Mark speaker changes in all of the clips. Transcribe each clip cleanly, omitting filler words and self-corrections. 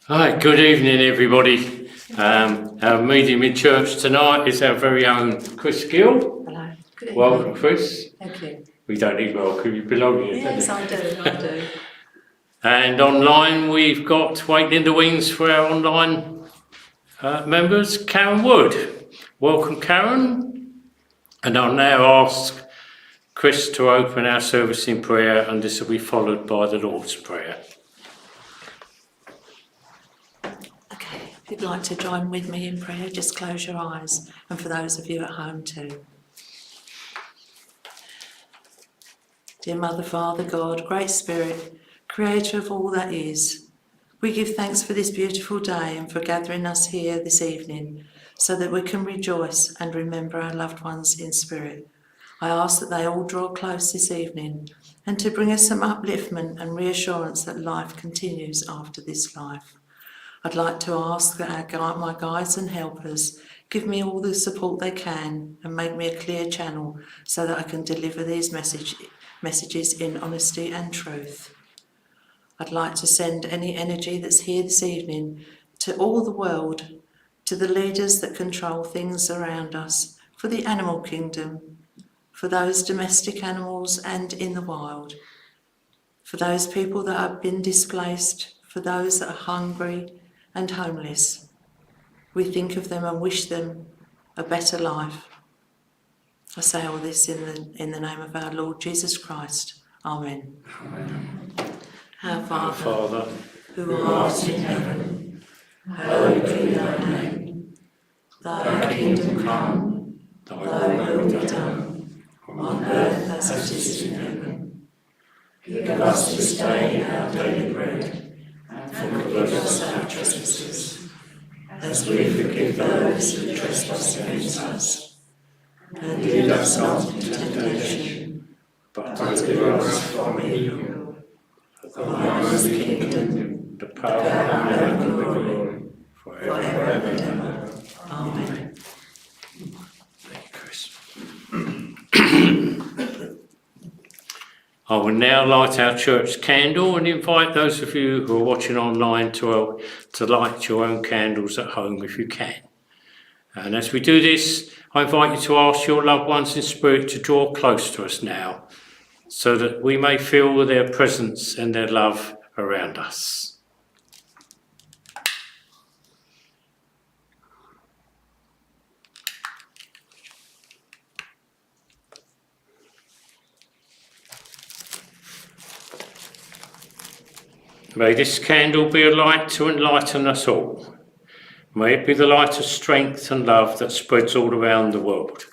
Speaker 1: Hi, good evening everybody. Our medium in church tonight is our very own Chris Gill.
Speaker 2: Hello. Good evening.
Speaker 1: Welcome, Chris.
Speaker 2: Thank you.
Speaker 1: We don't need welcome, you belong here.
Speaker 2: Yes, I do.
Speaker 1: And online we've got waiting in the wings for our online members, Karen Wood. Welcome, Karen. And I'll now ask Chris to open our service in prayer, and this will be followed by the Lord's Prayer.
Speaker 2: Okay, if you'd like to join with me in prayer, just close your eyes, and for those of you at home too. Dear Mother, Father, God, Great Spirit, Creator of all that is, we give thanks for this beautiful day and for gathering us here this evening so that we can rejoice and remember our loved ones in spirit. I ask that they all draw close this evening and to bring us some upliftment and reassurance that life continues after this life. I'd like to ask that my guides and helpers give me all the support they can and make me a clear channel so that I can deliver these messages in honesty and truth. I'd like to send any energy that's here this evening to all the world, to the leaders that control things around us, for the animal kingdom, for those domestic animals and in the wild, for those people that have been displaced, for those that are hungry and homeless. We think of them and wish them a better life. I say all this in the name of our Lord Jesus Christ. Amen.
Speaker 1: Amen.
Speaker 2: Our
Speaker 1: Our Father,
Speaker 2: who art in heaven, hallowed be thy name. Thy kingdom come, thy will be done, on earth as it is in heaven. Give us this day our daily bread, and forgive us our trespasses, as we forgive those who trespass against us. And lead us not into temptation, but deliver us from evil. For thine is the kingdom,
Speaker 1: the power
Speaker 2: and the glory,
Speaker 1: forever
Speaker 2: forever and ever. Amen.
Speaker 1: Thank you, Chris. I will now light our church candle and invite those of you who are watching online to light your own candles at home if you can. And as we do this, I invite you to ask your loved ones in spirit to draw close to us now, so that we may feel their presence and their love around us. May this candle be a light to enlighten us all. May it be the light of strength and love that spreads all around the world.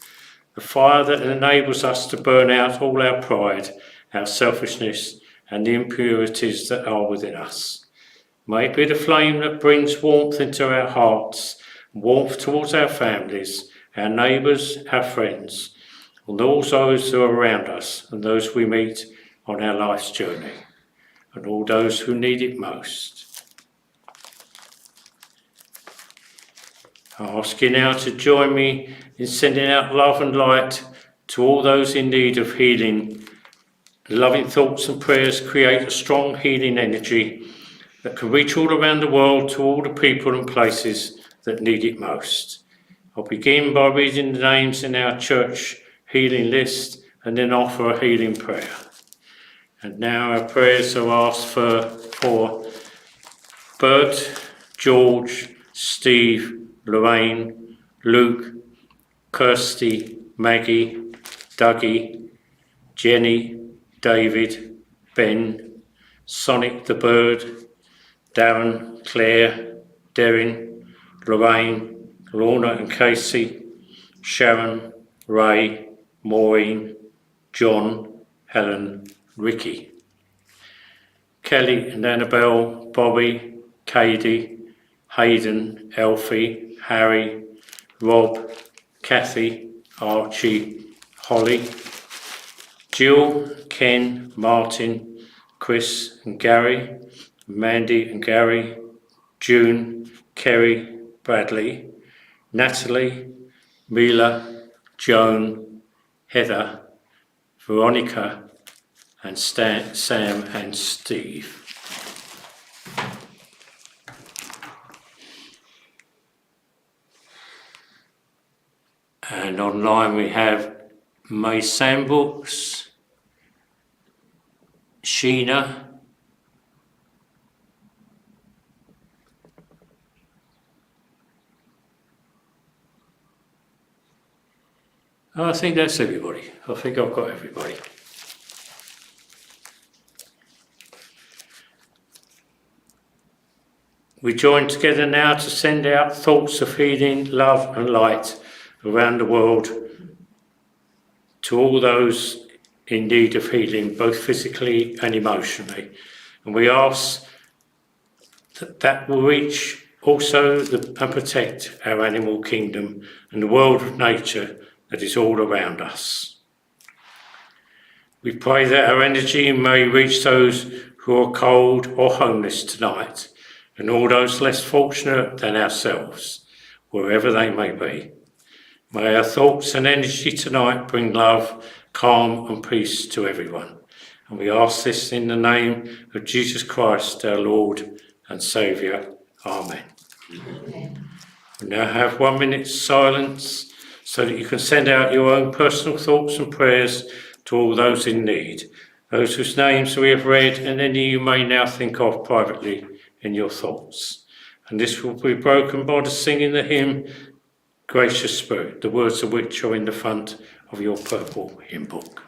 Speaker 1: The fire that enables us to burn out all our pride, our selfishness, and the impurities that are within us. May it be the flame that brings warmth into our hearts, warmth towards our families, our neighbours, our friends, and all those who are around us and those we meet on our life's journey, and all those who need it most. I ask you now to join me in sending out love and light to all those in need of healing. Loving thoughts and prayers create a strong healing energy that can reach all around the world to all the people and places that need it most. I'll begin by reading the names in our church healing list and then offer a healing prayer. And now our prayers are asked for Bert, George, Steve, Lorraine, Luke, Kirsty, Maggie, Dougie, Jenny, David, Ben, Sonic the Bird, Darren, Claire, Derrin, Lorraine, Lorna and Casey, Sharon, Ray, Maureen, John, Helen, Ricky, Kelly and Annabelle, Bobby, Katie, Hayden, Elfie, Harry, Rob, Kathy, Archie, Holly, Jill, Ken, Martin, Chris and Gary, Mandy and Gary, June, Kerry, Bradley, Natalie, Mila, Joan, Heather, Veronica, and Sam and Steve. online we have May Sandbooks, Sheena, I think that's everybody. I think I've got everybody. We join together now to send out thoughts of healing, love and light around the world to all those in need of healing, both physically and emotionally. And we ask that will reach also and protect our animal kingdom and the world of nature that is all around us. We pray that our energy may reach those who are cold or homeless tonight, and all those less fortunate than ourselves, wherever they may be. May our thoughts and energy tonight bring love, calm and peace to everyone. And we ask this in the name of Jesus Christ, our Lord and Saviour. Amen. Amen. We now have 1 minute's silence so that you can send out your own personal thoughts and prayers to all those in need, those whose names we have read and any you may now think of privately in your thoughts. And this will be broken by the singing the hymn, Gracious Spirit, the words of which are in the front of your purple hymn book.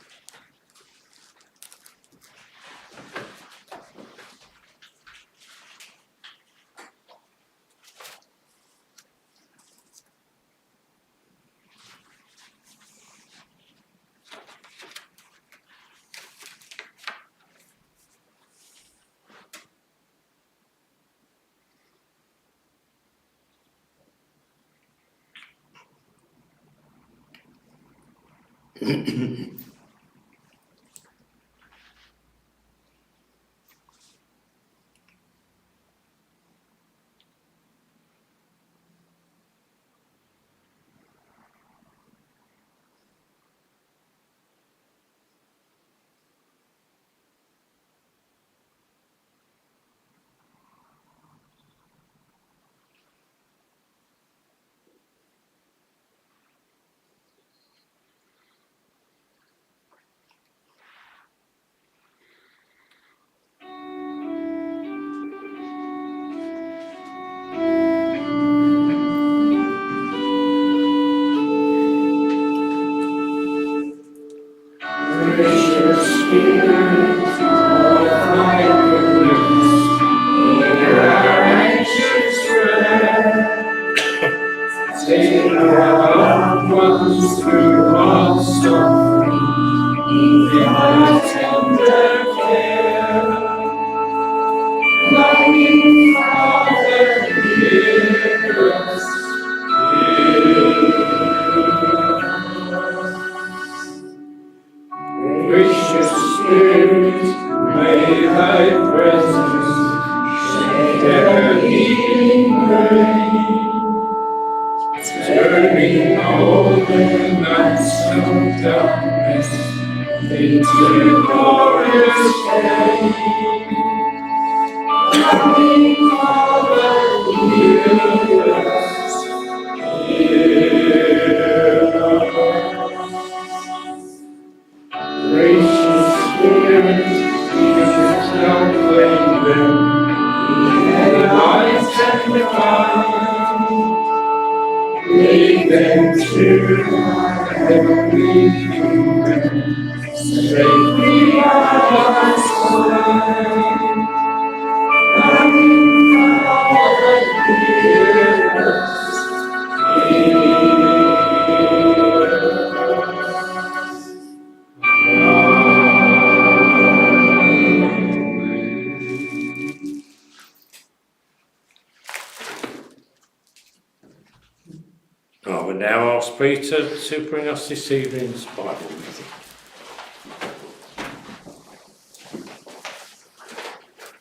Speaker 1: I will now ask Peter to bring us this evening's Bible reading.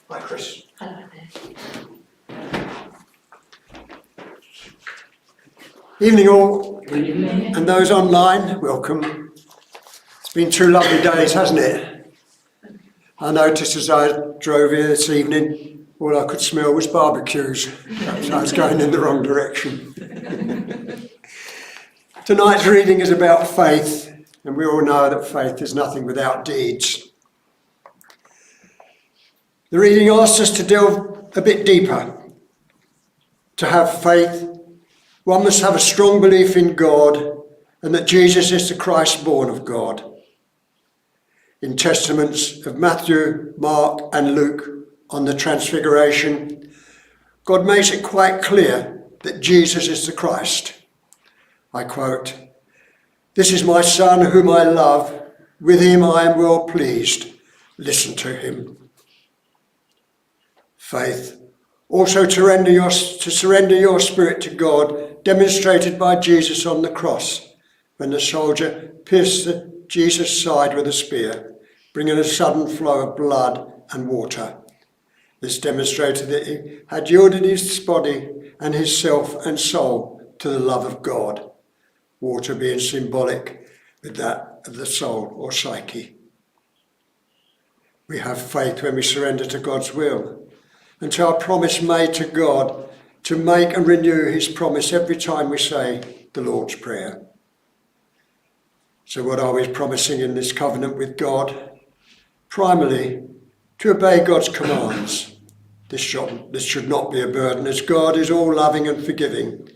Speaker 3: Hi, Chris.
Speaker 2: Hello there.
Speaker 3: Evening all, and those online, welcome. It's been 2 lovely days, hasn't it? I noticed as I drove here this evening, all I could smell was barbecues. Perhaps I was going in the wrong direction. Tonight's reading is about faith, and we all know that faith is nothing without deeds. The reading asks us to delve a bit deeper. To have faith, one must have a strong belief in God and that Jesus is the Christ born of God. In testaments of Matthew, Mark and Luke on the Transfiguration, God makes it quite clear that Jesus is the Christ. I quote, "This is my Son whom I love, with him I am well pleased. Listen to him." Faith, also to surrender your spirit to God, demonstrated by Jesus on the cross, when the soldier pierced Jesus' side with a spear, bringing a sudden flow of blood and water. This demonstrated that he had yielded his body and his self and soul to the love of God, water being symbolic with that of the soul or psyche. We have faith when we surrender to God's will and to our promise made to God to make and renew his promise every time we say the Lord's Prayer. So what are we promising in this covenant with God? Primarily, to obey God's commands. This should not be a burden, as God is all loving and forgiving.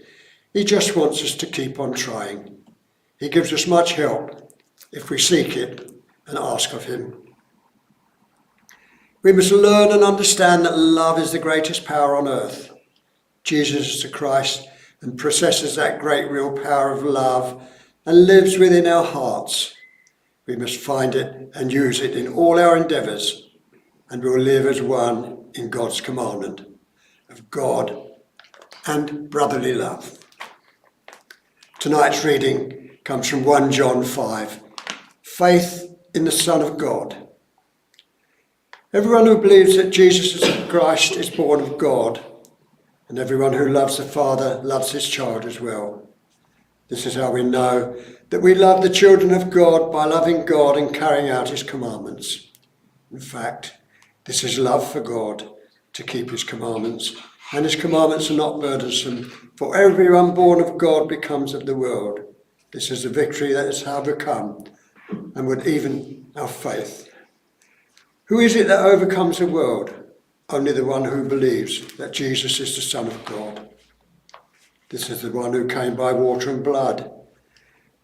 Speaker 3: He just wants us to keep on trying. He gives us much help if we seek it and ask of him. We must learn and understand that love is the greatest power on earth. Jesus is the Christ and possesses that great real power of love and lives within our hearts. We must find it and use it in all our endeavours, and we'll live as one in God's commandment of God and brotherly love. Tonight's reading comes from 1 John 5, faith in the Son of God. Everyone who believes that Jesus is the Christ is born of God, and everyone who loves the Father loves his child as well. This is how we know that we love the children of God, by loving God and carrying out his commandments. In fact, this is love for God, to keep his commandments, and his commandments are not burdensome, for everyone born of God becomes of the world. This is the victory that has overcome and would even our faith. Who is it that overcomes the world? Only the one who believes that Jesus is the Son of God. This is the one who came by water and blood.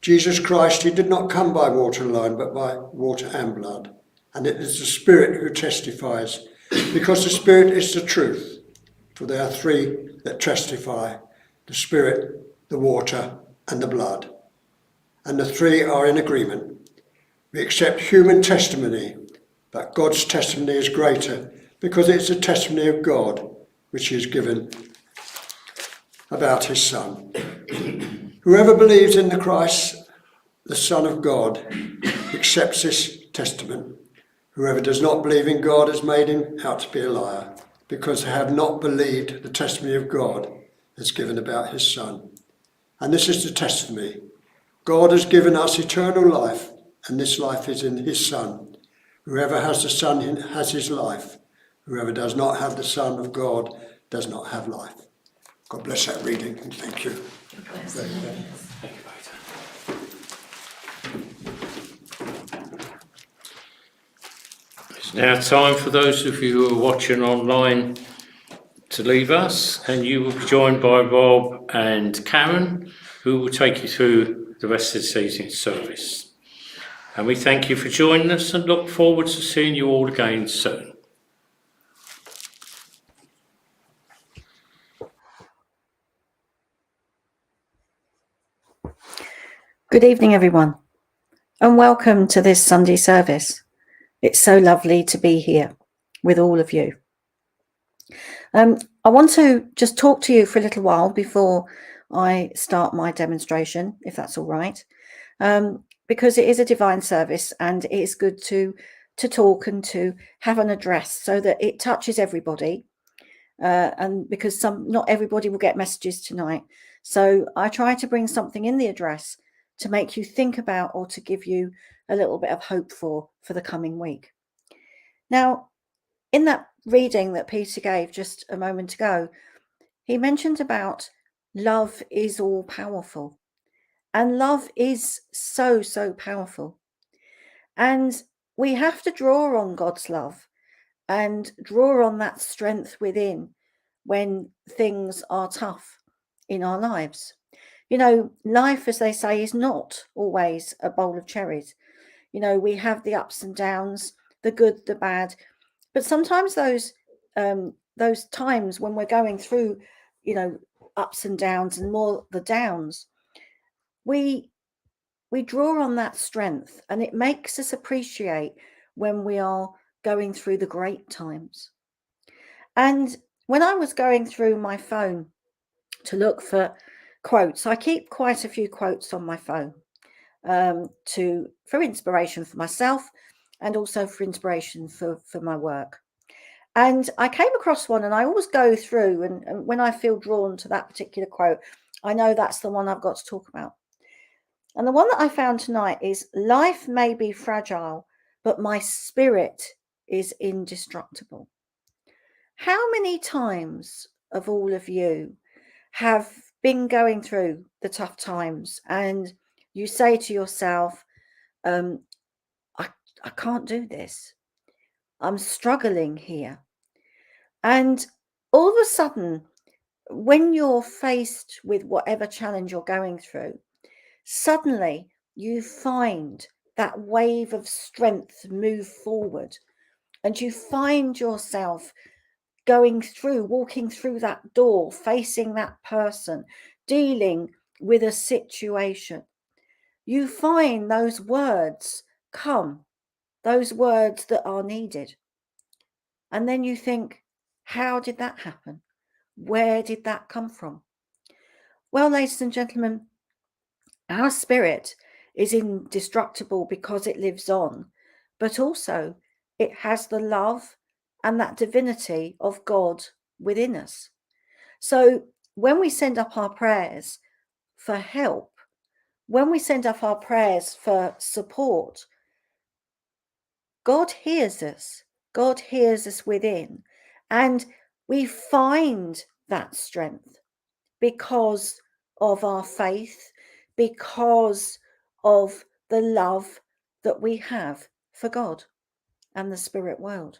Speaker 3: Jesus Christ, he did not come by water alone, but by water and blood. And it is the Spirit who testifies, because the Spirit is the truth. For there are three that testify, the Spirit, the water, and the blood. And the three are in agreement. We accept human testimony, but God's testimony is greater, because it's the testimony of God, which he has given about his Son. Whoever believes in the Christ, the Son of God, accepts this testament. Whoever does not believe in God has made him out to be a liar, because they have not believed the testimony of God that's given about his Son. And this is the testimony. God has given us eternal life, and this life is in his Son. Whoever has the Son has his life. Whoever does not have the Son of God does not have life. God bless that reading, and thank you.
Speaker 1: Thank you, Peter. It's now time for those of you who are watching online to leave us, and you will be joined by Rob and Karen, who will take you through the rest of this evening's service. And we thank you for joining us and look forward to seeing you all again soon.
Speaker 4: Good evening, everyone, and welcome to this Sunday service. It's so lovely to be here with all of you. I want to just talk to you for a little while before I start my demonstration, if that's all right, because it is a divine service and it is good to talk and to have an address so that it touches everybody, and because not everybody will get messages tonight. So I try to bring something in the address to make you think about, or to give you a little bit of hope for the coming week. Now, in that reading that Peter gave just a moment ago, he mentioned about love is all powerful. And love is so, so powerful. And we have to draw on God's love and draw on that strength within when things are tough in our lives. You know, life, as they say, is not always a bowl of cherries. You know, we have the ups and downs, the good, the bad, but sometimes those times when we're going through, you know, ups and downs and more the downs, we draw on that strength, and it makes us appreciate when we are going through the great times. And when I was going through my phone to look for quotes, I keep quite a few quotes on my phone for inspiration for myself and also for inspiration for my work. And I came across one, and I always go through, and when I feel drawn to that particular quote, I know that's the one I've got to talk about. And the one that I found tonight is, life may be fragile, but my spirit is indestructible. How many times of all of you have been going through the tough times and you say to yourself, I can't do this. I'm struggling here. And all of a sudden, when you're faced with whatever challenge you're going through, suddenly you find that wave of strength move forward, and you find yourself walking through that door, facing that person, dealing with a situation. You find those words come, those words that are needed. And then you think, how did that happen? Where did that come from? Well, ladies and gentlemen, our spirit is indestructible because it lives on, but also it has the love and that divinity of God within us. So when we send up our prayers for help, when we send up our prayers for support, God hears us. God hears us within, and we find that strength because of our faith, because of the love that we have for God and the spirit world.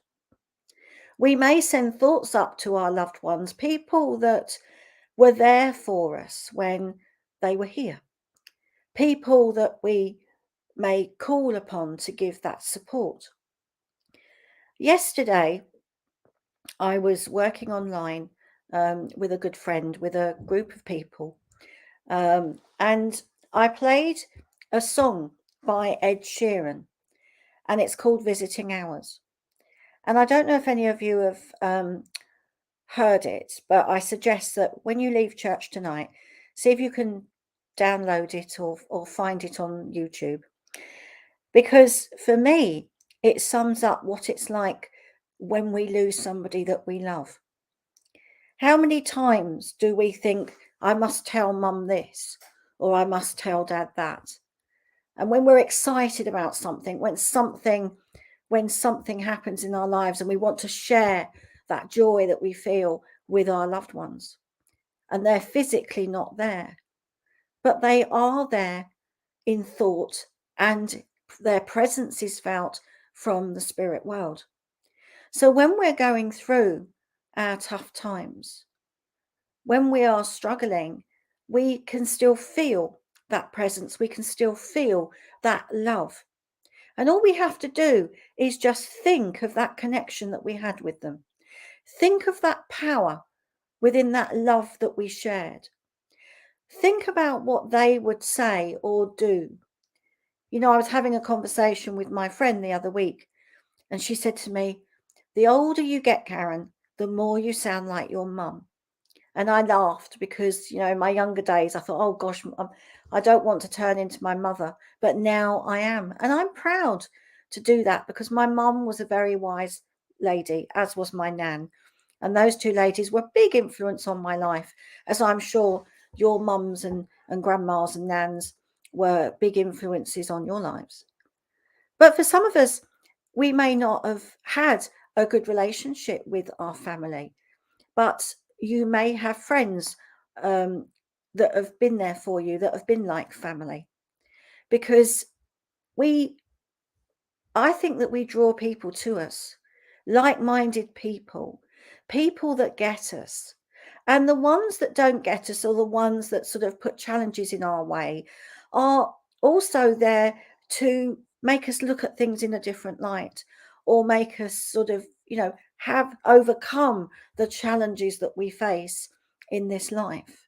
Speaker 4: We may send thoughts up to our loved ones, people that were there for us when they were here, people that we may call upon to give that support. Yesterday, I was working online with a good friend, with a group of people, and I played a song by Ed Sheeran, and it's called Visiting Hours. And I don't know if any of you have heard it, but I suggest that when you leave church tonight, see if you can download it or find it on YouTube. Because for me, it sums up what it's like when we lose somebody that we love. How many times do we think, I must tell mum this, or I must tell dad that? And when we're excited about something, when something happens in our lives and we want to share that joy that we feel with our loved ones, and they're physically not there, but they are there in thought, and their presence is felt from the spirit world. So when we're going through our tough times, when we are struggling, we can still feel that presence, we can still feel that love. And all we have to do is just think of that connection that we had with them. Think of that power within that love that we shared. Think about what they would say or do. You know, I was having a conversation with my friend the other week, and she said to me, the older you get, Karen, the more you sound like your mum. And I laughed because, you know, in my younger days, I thought, oh gosh, I don't want to turn into my mother. But now I am. And I'm proud to do that because my mum was a very wise lady, as was my nan. And those two ladies were a big influence on my life, as I'm sure your mums and grandmas and nans were big influences on your lives. But for some of us, we may not have had a good relationship with our family, but you may have friends that have been there for you, that have been like family. Because I think that we draw people to us, like-minded people, people that get us. And the ones that don't get us, or the ones that sort of put challenges in our way, are also there to make us look at things in a different light, or make us sort of, have overcome the challenges that we face in this life.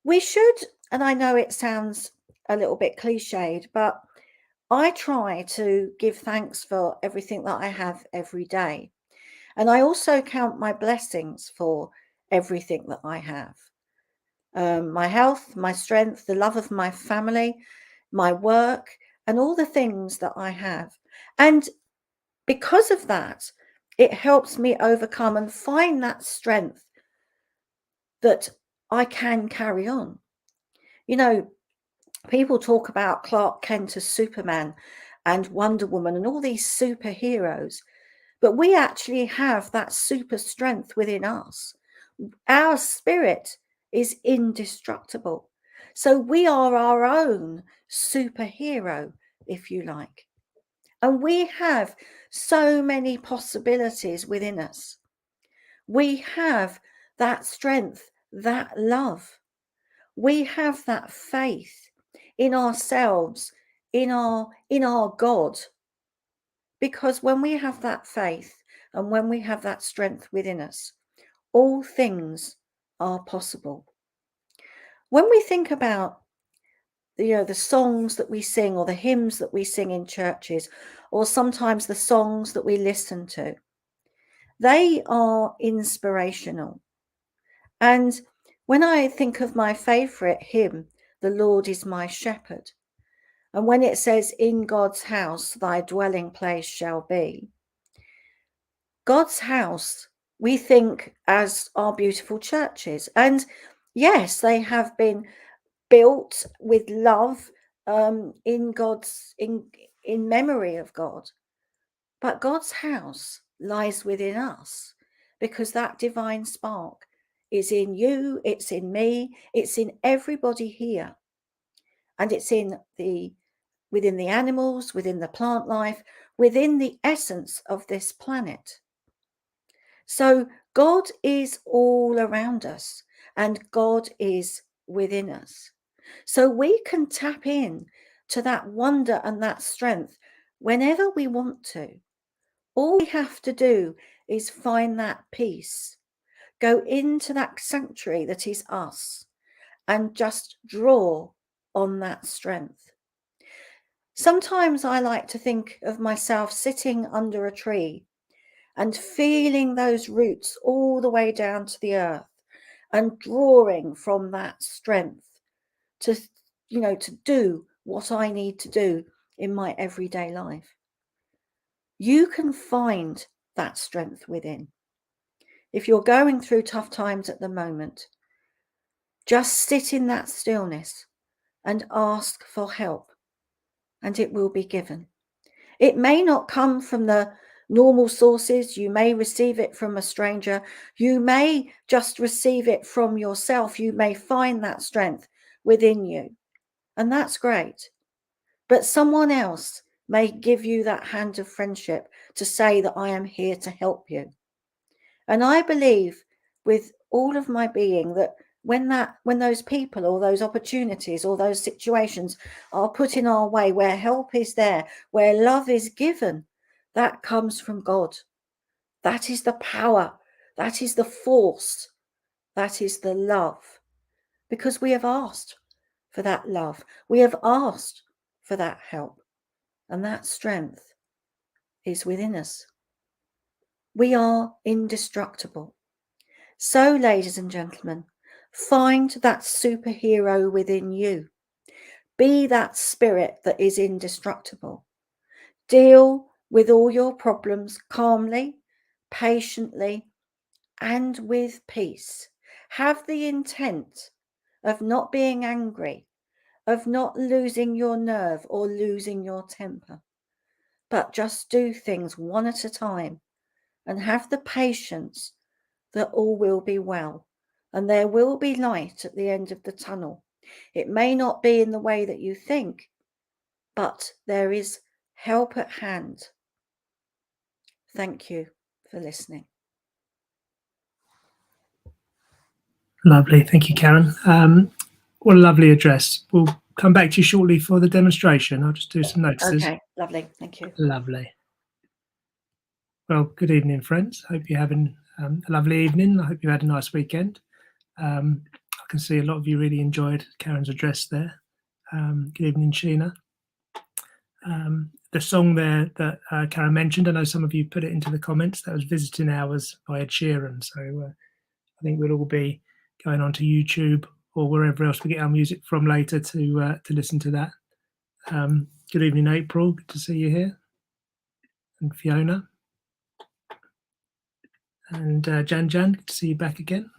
Speaker 4: We should, and I know it sounds a little bit cliched, but I try to give thanks for everything that I have every day. And I also count my blessings for everything that I have. My health, my strength, the love of my family, my work, and all the things that I have. And because of that, it helps me overcome and find that strength that I can carry on. People talk about Clark Kent as Superman and Wonder Woman and all these superheroes, but we actually have that super strength within us. Our spirit is indestructible. So we are our own superhero, if you like. And we have so many possibilities within us. We have that strength, that love. We have that faith in ourselves, in our God. Because when we have that faith and when we have that strength within us, all things are possible. When we think about the songs that we sing, or the hymns that we sing in churches, or sometimes the songs that we listen to, they are inspirational. And when I think of my favorite hymn, "The Lord is my shepherd," and when it says, "In God's house thy dwelling place shall be," God's house, we think as our beautiful churches. And yes, they have been built with love, in memory of God. But God's house lies within us, because that divine spark is in you, it's in me, it's in everybody here. And it's within the animals, within the plant life, within the essence of this planet. So God is all around us, and God is within us. So we can tap in to that wonder and that strength whenever we want to. All we have to do is find that peace, go into that sanctuary that is us, and just draw on that strength. Sometimes I like to think of myself sitting under a tree and feeling those roots all the way down to the earth, and drawing from that strength to do what I need to do in my everyday life. You can find that strength within. If you're going through tough times at the moment, just sit in that stillness and ask for help, and it will be given. It may not come from the normal sources. You may receive it from a stranger. You may just receive it from yourself. You may find that strength within you, and that's great. But someone else may give you that hand of friendship to say that I am here to help you. And I believe with all of my being that when those people or those opportunities or those situations are put in our way, where help is there, where love is given, that comes from God. That is the power. That is the force. That is the love. Because we have asked for that love. We have asked for that help. And that strength is within us. We are indestructible. So, ladies and gentlemen, find that superhero within you. Be that spirit that is indestructible. Deal with all your problems calmly, patiently, and with peace. Have the intent of not being angry, of not losing your nerve or losing your temper, but just do things one at a time, and have the patience that all will be well. and there will be light at the end of the tunnel. It may not be in the way that you think, but there is help at hand. Thank you for listening.
Speaker 5: Lovely. Thank you, Karen. What a lovely address. We'll come back to you shortly for the demonstration. I'll just do some notices.
Speaker 4: Okay, lovely. Thank you.
Speaker 5: Lovely. Well, good evening, friends. Hope you're having a lovely evening. I hope you had a nice weekend. I can see a lot of you really enjoyed Karen's address there. Good evening, Sheena. The song there that Karen mentioned, I know some of you put it into the comments, that was Visiting Hours by Ed Sheeran. So I think we'll all be going on to YouTube or wherever else we get our music from later to listen to that. Good evening, April. Good to see you here. And Fiona. And Jan, good to see you back again.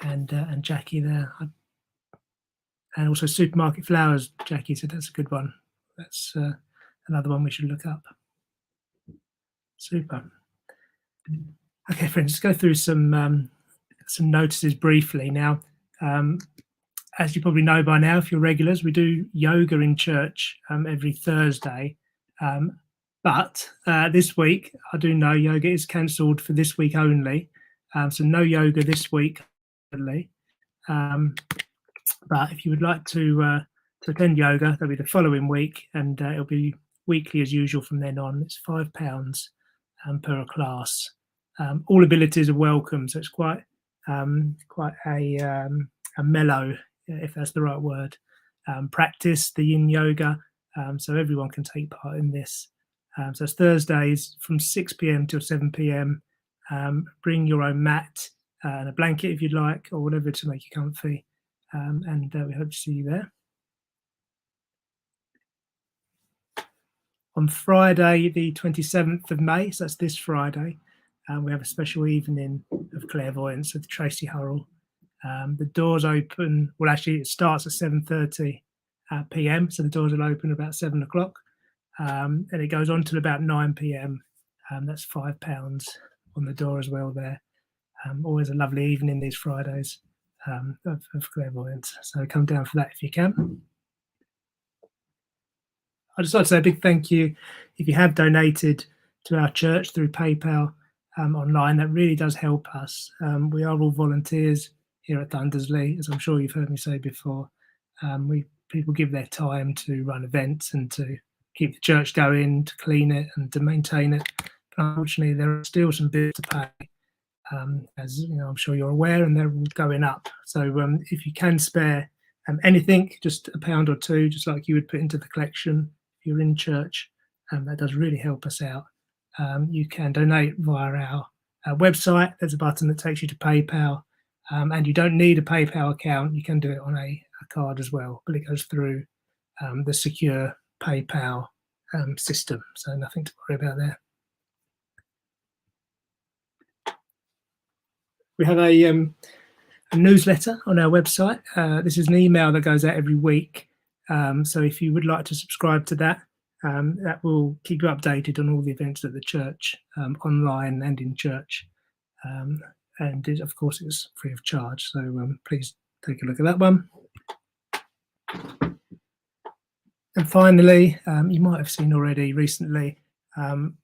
Speaker 5: And Jackie there. And also Supermarket Flowers, Jackie said that's a good one. That's another one we should look up. Super. Okay, friends, let's go through some notices briefly. Now, as you probably know by now, if you're regulars, we do yoga in church every Thursday. But this week, I do know yoga is cancelled for this week only. So no yoga this week only. But if you would like to attend yoga, that'll be the following week, and it'll be weekly as usual from then on. It's £5 per class. All abilities are welcome, so it's quite a mellow, if that's the right word, practice, the yin yoga, so everyone can take part in this. So it's Thursdays from 6 p.m. till 7 p.m. Bring your own mat and a blanket if you'd like, or whatever to make you comfy. And we hope to see you there. On Friday, the 27th of May, so that's this Friday, we have a special evening of clairvoyance with Tracy Hurrell. The doors open, well, actually, it starts at 7:30 p.m., so the doors will open about 7 o'clock, and it goes on till about 9 p.m. That's £5 on the door as well there. Always a lovely evening these Fridays. Of clairvoyance, so come down for that if you can. I'd just like to say a big thank you if you have donated to our church through PayPal online. That really does help us. We are all volunteers here at Thundersley, as I'm sure you've heard me say before. People give their time to run events and to keep the church going, to clean it and to maintain it. But unfortunately, there are still some bills to pay. As you know, I'm sure you're aware, and they're all going up. So if you can spare anything, just £1 or £2, just like you would put into the collection if you're in church, that does really help us out. You can donate via our website. There's a button that takes you to PayPal, and you don't need a PayPal account. You can do it on a card as well, but it goes through the secure PayPal system, so nothing to worry about there. We have a newsletter on our website. This is an email that goes out every week. So if you would like to subscribe to that, that will keep you updated on all the events at the church, online and in church. And it, of course, it's free of charge. So please take a look at that one. And finally, you might have seen already recently,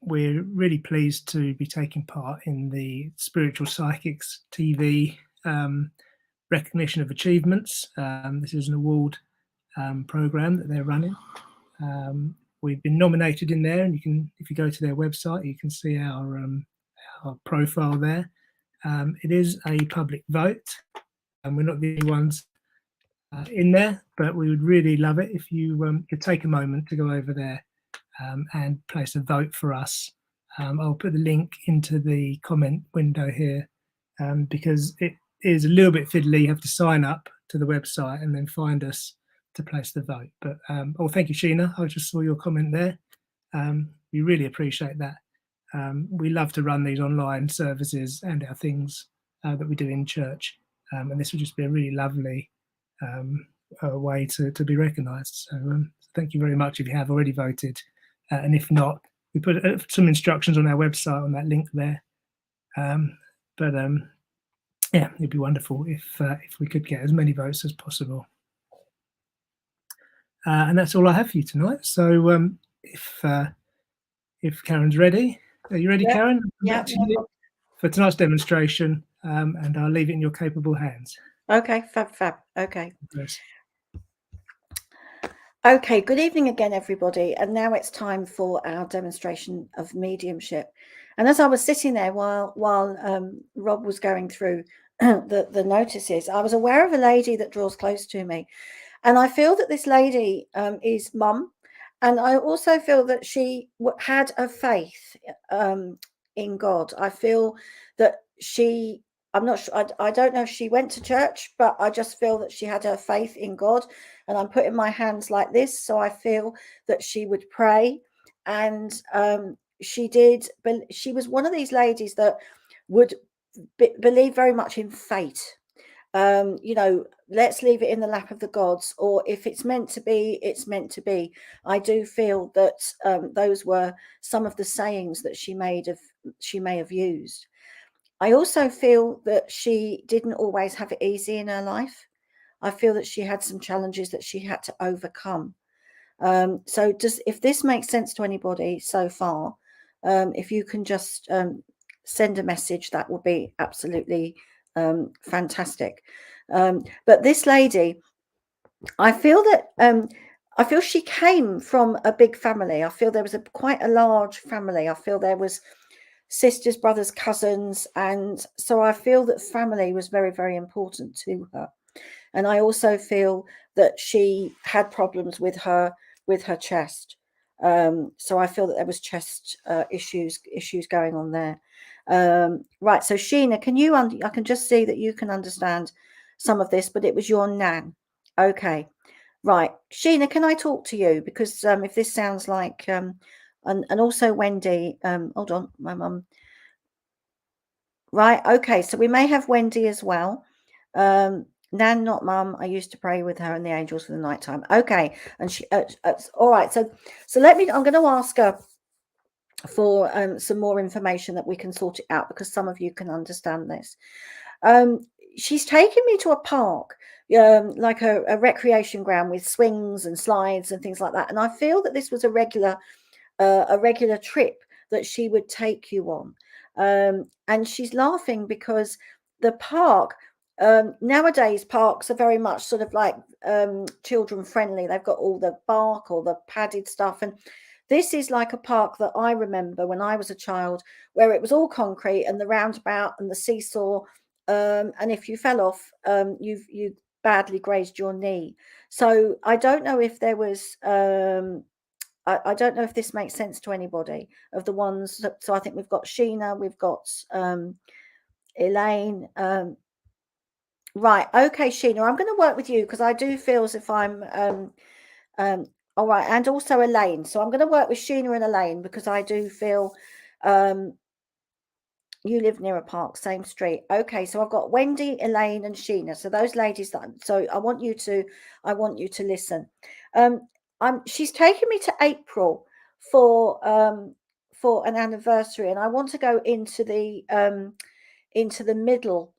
Speaker 5: we're really pleased to be taking part in the Spiritual Psychics TV Recognition of Achievements. This is an award program that they're running. We've been nominated in there, and you can, if you go to their website, you can see our profile there. It is a public vote, and we're not the only ones in there, but we would really love it if you could take a moment to go over there and place a vote for us. I'll put the link into the comment window here, because it is a little bit fiddly. You have to sign up to the website and then find us to place the vote. But thank you, Sheena. I just saw your comment there. We really appreciate that. We love to run these online services and our things that we do in church, and this would just be a really lovely way to be recognised. So thank you very much if you have already voted, and if not, we put some instructions on our website on that link there, But yeah, it'd be wonderful if we could get as many votes as possible. And that's all I have for you tonight. So if Karen's ready, are you ready,
Speaker 4: Yeah,
Speaker 5: Karen?
Speaker 4: yeah,
Speaker 5: Back to
Speaker 4: no
Speaker 5: you for tonight's demonstration, and I'll leave it in your capable hands.
Speaker 4: Okay, fab. Okay.
Speaker 5: Yes.
Speaker 4: Okay, good evening again, everybody. And now it's time for our demonstration of mediumship. And as I was sitting there while Rob was going through the notices, I was aware of a lady that draws close to me. And I feel that this lady is Mum. And I also feel that she had a faith in God. I feel that I'm not sure, I don't know if she went to church, but I just feel that she had her faith in God. And I'm putting my hands like this, so I feel that she would pray. And she did, but she was one of these ladies that would believe very much in fate. Let's leave it in the lap of the gods, or if it's meant to be, it's meant to be. I do feel that those were some of the sayings that she may have used. I also feel that she didn't always have it easy in her life. I feel that she had some challenges that she had to overcome. So if this makes sense to anybody so far, if you can just send a message, that would be absolutely fantastic. But this lady, I feel she came from a big family. I feel there was quite a large family. I feel there was sisters, brothers, cousins, and so I feel that family was very, very important to her. And I also feel that she had problems with her chest. So I feel that there was chest issues going on there. Right. So Sheena, I can just see that you can understand some of this, but it was your nan. Okay. Right. Sheena, can I talk to you? Because if this sounds like, and also Wendy, hold on, my mum. Right. Okay. So we may have Wendy as well. Nan, not Mum. I used to pray with her and the angels for the nighttime. Okay. And she, all right. So I'm going to ask her for some more information that we can sort it out, because some of you can understand this. She's taken me to a park, like a recreation ground with swings and slides and things like that. And I feel that this was a regular trip that she would take you on. And she's laughing because the park, nowadays parks are very much sort of like children friendly. They've got all the bark or the padded stuff, and this is like a park that I remember when I was a child, where it was all concrete and the roundabout and the seesaw, and if you fell off, you badly grazed your knee. So I don't know if there was I don't know if this makes sense to anybody of the ones. So I think we've got Sheena, we've got Elaine. Right. Okay, Sheena, I'm going to work with you because I do feel as if I'm all right. And also Elaine. So I'm going to work with Sheena and Elaine because I do feel you live near a park, same street. Okay, so I've got Wendy, Elaine, and Sheena. So those ladies so I want you to listen. She's taken me to April for an anniversary, and I want to go into the middle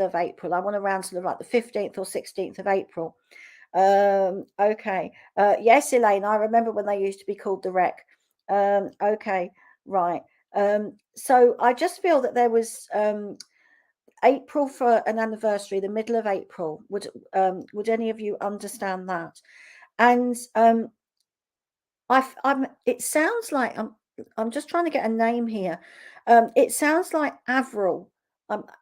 Speaker 4: of April. I want to round to like the 15th or 16th of April. Okay. Yes, Elaine, I remember when they used to be called the Rec. Okay, right. So I just feel that there was April for an anniversary, the middle of April. Would any of you understand that? And it sounds like I'm just trying to get a name here. It sounds like Avril.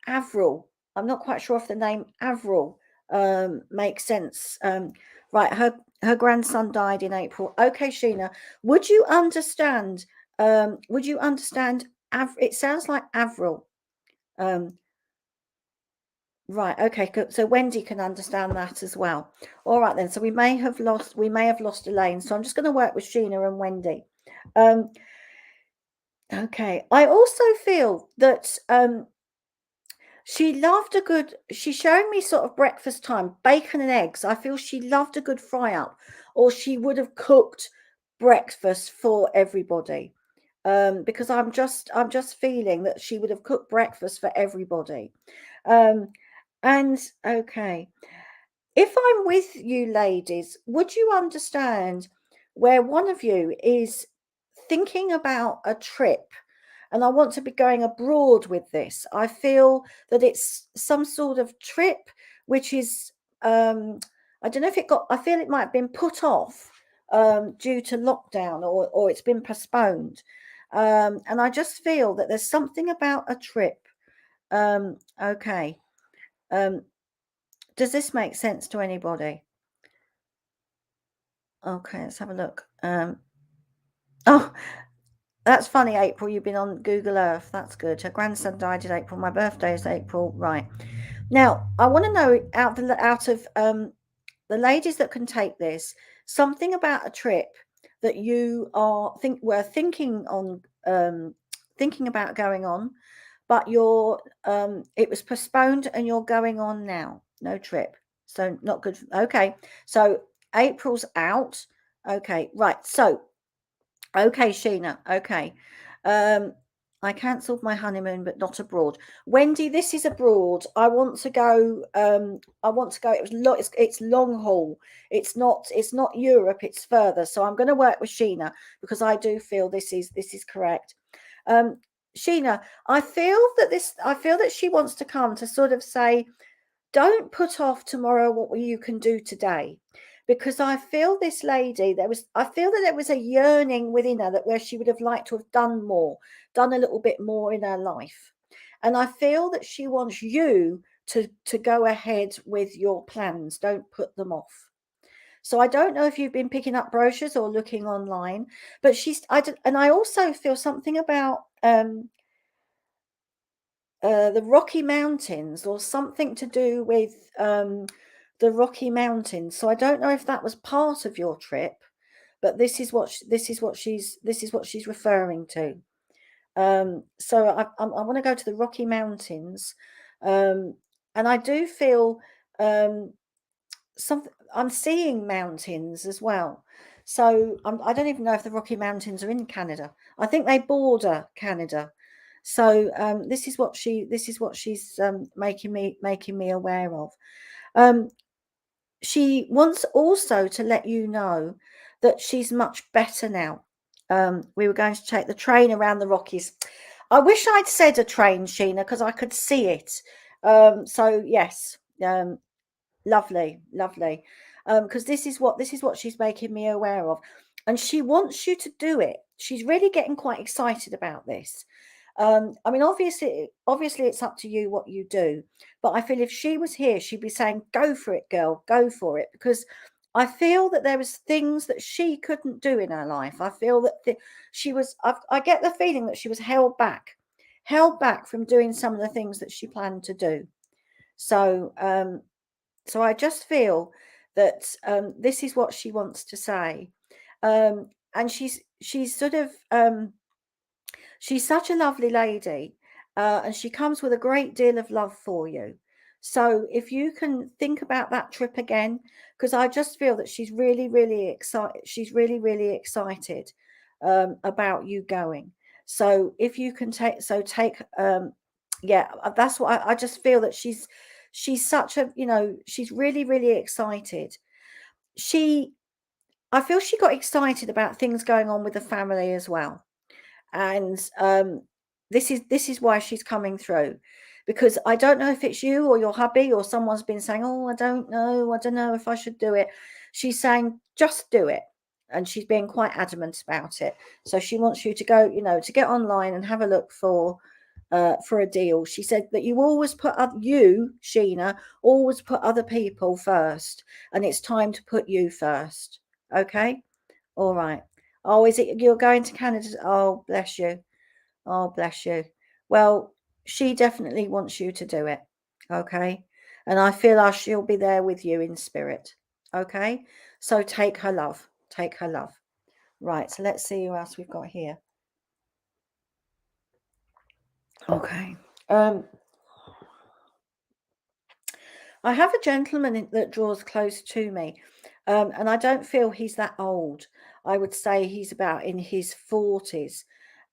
Speaker 4: Avril. I'm not quite sure if the name Avril makes sense. Right, her grandson died in April. Okay, Sheena, would you understand? It sounds like Avril. Right. Okay. So Wendy can understand that as well. All right then. So we may have lost Elaine. So I'm just going to work with Sheena and Wendy. Okay. I also feel that she's showing me sort of breakfast time, bacon and eggs. I feel she loved a good fry up, or she would have cooked breakfast for everybody. because I'm just feeling that she would have cooked breakfast for everybody. And okay, if I'm with you ladies, would you understand where one of you is thinking about a trip, and I want to be going abroad with this? I feel that it's some sort of trip which is, I don't know if I feel it might have been put off due to lockdown, or it's been postponed. And I just feel that there's something about a trip. Okay. Does this make sense to anybody? Okay, let's have a look. Oh, that's funny, April. You've been on Google Earth. That's good. Her grandson died in April. My birthday is April. Right. Now, I want to know out of the ladies that can take this, something about a trip that you were thinking about going on, but it was postponed and you're going on now. No trip. So not good. Okay. So April's out. Okay. Right. So, okay, Sheena. Okay. I cancelled my honeymoon, but not abroad. Wendy, this is abroad. I want to go. It's long haul. It's not Europe. It's further. So I'm going to work with Sheena because I do feel this is correct. Sheena, I feel that she wants to come to sort of say, don't put off tomorrow what you can do today. Because I feel this lady, I feel that there was a yearning within her where she would have liked to have done a little bit more in her life. And I feel that she wants you to go ahead with your plans. Don't put them off. So I don't know if you've been picking up brochures or looking online, but I also feel something about the Rocky Mountains, or something to do with the Rocky Mountains. So I don't know if that was part of your trip, but this is what she's referring to. So I want to go to the Rocky Mountains, and I do feel something. I'm seeing mountains as well. So I don't even know if the Rocky Mountains are in Canada. I think they border Canada. So this is what she's making me aware of. She wants also to let you know that she's much better now. We were going to take the train around the Rockies. I wish I'd said a train, Sheena, because I could see it. So yes, lovely. Because this is what she's making me aware of, and she wants you to do it. She's really getting quite excited about this. I mean, obviously it's up to you what you do, but I feel if she was here, she'd be saying, go for it, girl, go for it. Because I feel that there was things that she couldn't do in her life. I feel that I get the feeling that she was held back from doing some of the things that she planned to do. So, so I just feel that this is what she wants to say. And she's sort of, she's such a lovely lady, and she comes with a great deal of love for you. So if you can think about that trip again, because I just feel that she's really, really excited. She's really, really excited about you going. So if you can take, yeah, that's what I just feel that she's such a, she's really, really excited. I feel she got excited about things going on with the family as well. And this is why she's coming through, because I don't know if it's you or your hubby or someone's been saying, oh, I don't know if I should do it. She's saying, just do it. And she's being quite adamant about it. So she wants you to go, to get online and have a look for a deal. She said that you always Sheena, always put other people first, and it's time to put you first. Okay. All right. Oh, is it you're going to Canada? Oh, bless you. Oh, bless you. Well, she definitely wants you to do it. Okay. And I feel she'll be there with you in spirit. Okay. So take her love. Take her love. Right. So let's see who else we've got here. Okay. I have a gentleman that draws close to me, and I don't feel he's that old. I would say he's about in his 40s.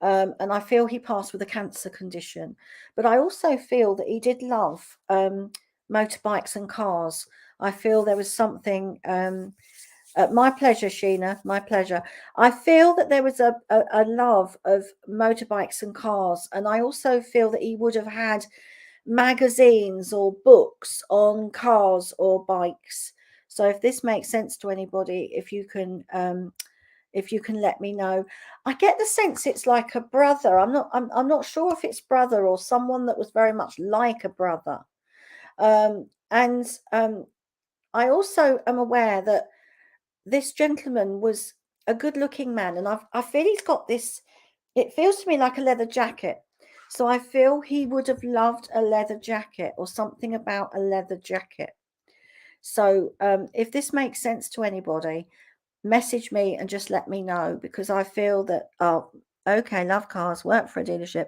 Speaker 4: And I feel he passed with a cancer condition. But I also feel that he did love motorbikes and cars. I feel there was something. My pleasure, Sheena. My pleasure. I feel that there was a love of motorbikes and cars, and I also feel that he would have had magazines or books on cars or bikes. So if this makes sense to anybody, if you can let me know. I get the sense it's like a brother. I'm not sure if it's brother or someone that was very much like a brother. And I also am aware that this gentleman was a good looking man, and I feel he's got this, it feels to me like a leather jacket. So I feel he would have loved a leather jacket or something about a leather jacket. So if this makes sense to anybody, message me and just let me know, because I feel that, oh, okay, love cars, work for a dealership.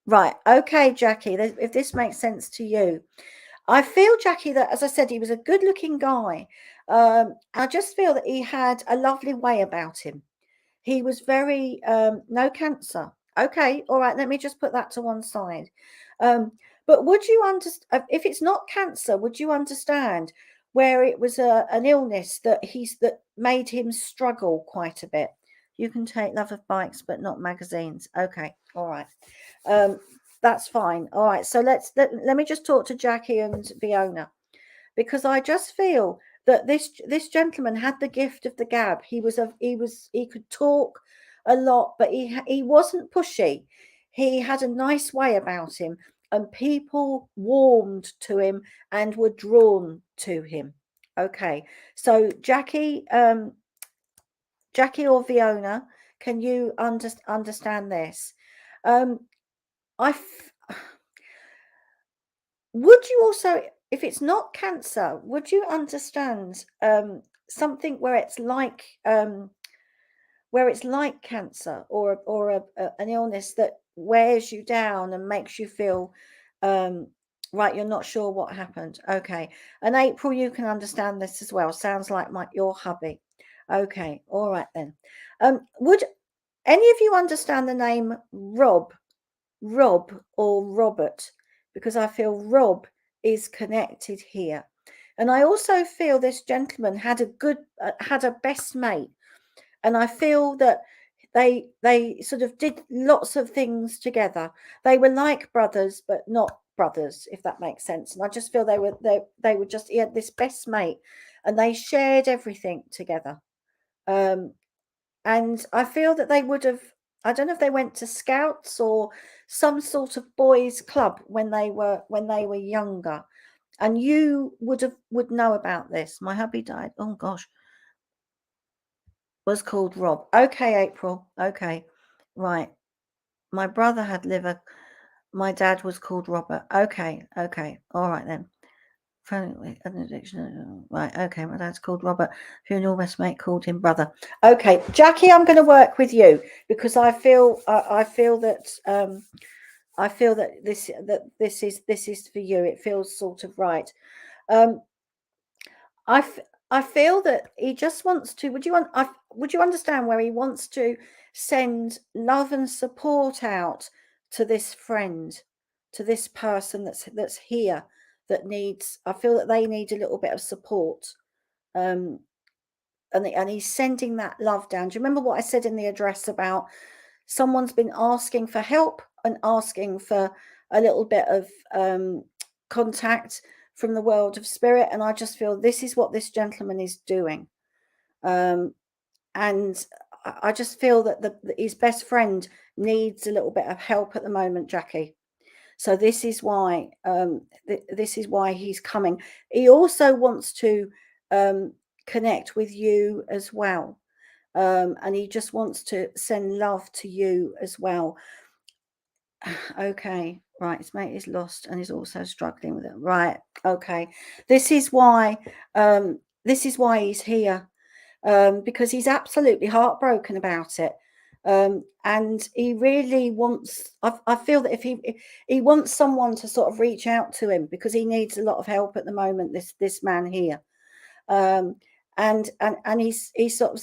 Speaker 4: Right. Okay, Jackie, if this makes sense to you. I feel, Jackie, that, as I said, he was a good looking guy. I just feel that he had a lovely way about him. He was very, no cancer. Okay. All right. Let me just put that to one side. But would you understand, if it's not cancer, would you understand where it was an illness that made him struggle quite a bit? You can take love of bikes, but not magazines. Okay. All right. That's fine. All right. So let me just talk to Jackie and Fiona, because I just feel that this gentleman had the gift of the gab. He could talk a lot, but he wasn't pushy. He had a nice way about him, and people warmed to him and were drawn to him. Okay. So Jackie or Fiona, can you understand this? Would you also, if it's not cancer, would you understand something where it's like cancer, or an illness that wears you down and makes you feel right, you're not sure what happened? Okay. And April, you can understand this as well. Sounds like your hubby. Okay. All right then. Would any of you understand the name Rob or Robert? Because I feel Rob is connected here. And I also feel this gentleman had a best mate. And I feel that they sort of did lots of things together. They were like brothers, but not brothers, if that makes sense. And I just feel they were just, he had this best mate, and they shared everything together. And I feel that they would have, I don't know if they went to scouts or some sort of boys club when they were younger. And you would know about this. My hubby died. Oh gosh. Was called Rob. Okay, April. Okay. Right. My brother had liver. My dad was called Robert. Okay. Okay. All right then. Right. Okay. My dad's called Robert. Funeral best mate called him brother. Okay, Jackie, I'm going to work with you, because I feel that this is for you. It feels sort of right. I feel that he just wants to. Would you understand where he wants to send love and support out to this friend, to this person that's here, that needs. I feel that they need a little bit of support, and he's sending that love down. Do you remember what I said in the address about someone's been asking for help and asking for a little bit of contact from the world of spirit? And I just feel this is what this gentleman is doing. And I just feel that his best friend needs a little bit of help at the moment, Jackie. So this is why he's coming. He also wants to connect with you as well. And he just wants to send love to you as well. Okay, right. His mate is lost and is also struggling with it. Right. Okay. This is why he's here, because he's absolutely heartbroken about it. And he really wants. I feel that if he wants someone to sort of reach out to him, because he needs a lot of help at the moment. This man here, and he's sort of,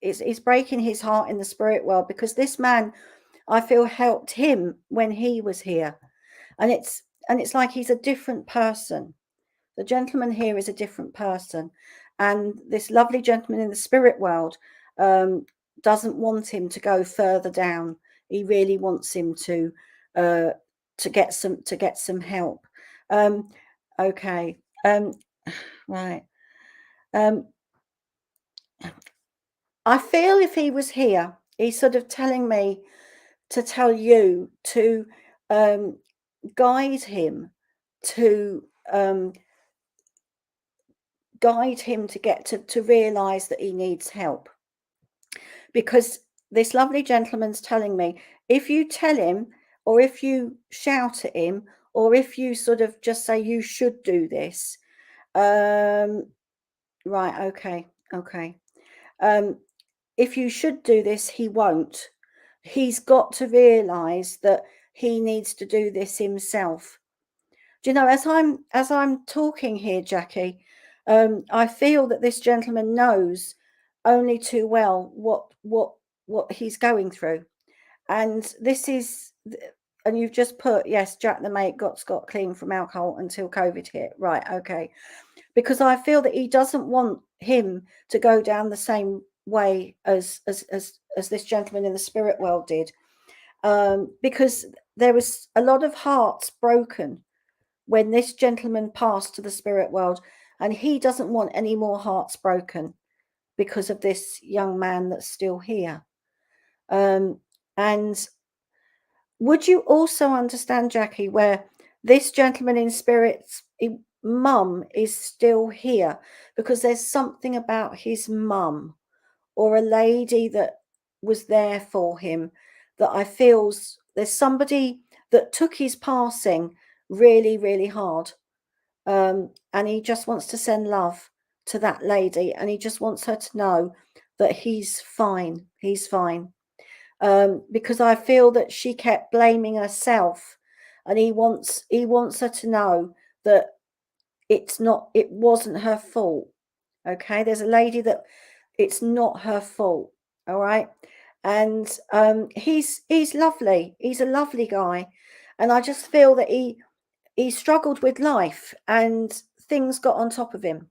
Speaker 4: it's breaking his heart in the spirit world, because this man, I feel, helped him when he was here, and it's like he's a different person. The gentleman here is a different person, and this lovely gentleman in the spirit world doesn't want him to go further down. He really wants him to get some help. Okay, right. I feel if he was here, he's sort of telling me to tell you to guide him to get to realize that he needs help, because this lovely gentleman's telling me, if you tell him, or if you shout at him, or if you sort of just say you should do this, right, okay, if you should do this, he won't. He's got to realize that he needs to do this himself. Do you know, as I'm talking here, Jackie, I feel that this gentleman knows only too well what he's going through, and this is, and you've just put, yes, Jack the mate got scot clean from alcohol until COVID hit, right? Okay, because I feel that he doesn't want him to go down the same way as this gentleman in the spirit world did, because there was a lot of hearts broken when this gentleman passed to the spirit world, and he doesn't want any more hearts broken because of this young man that's still here. And would you also understand, Jackie, where this gentleman in spirit's mum is still here, because there's something about his mum or a lady that was there for him that I feel there's somebody that took his passing really, really hard. And he just wants to send love to that lady, and he just wants her to know that he's fine. He's fine. Because I feel that she kept blaming herself, and he wants her to know that it wasn't her fault. Okay, there's a lady that it's not her fault. All right, and he's lovely. He's a lovely guy, and I just feel that he struggled with life and things got on top of him.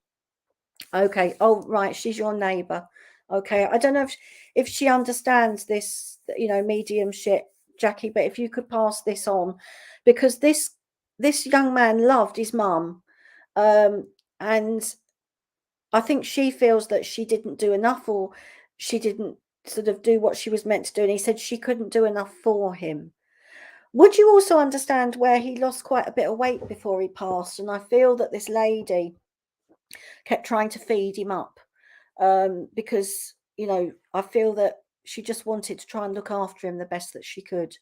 Speaker 4: Okay. Oh, right. She's your neighbor. Okay. I don't know if she understands this, mediumship, Jackie, but if you could pass this on, because this young man loved his mum. And I think she feels that she didn't do enough, or she didn't sort of do what she was meant to do. And he said she couldn't do enough for him. Would you also understand where he lost quite a bit of weight before he passed? And I feel that this lady kept trying to feed him up, because, I feel that she just wanted to try and look after him the best that she could.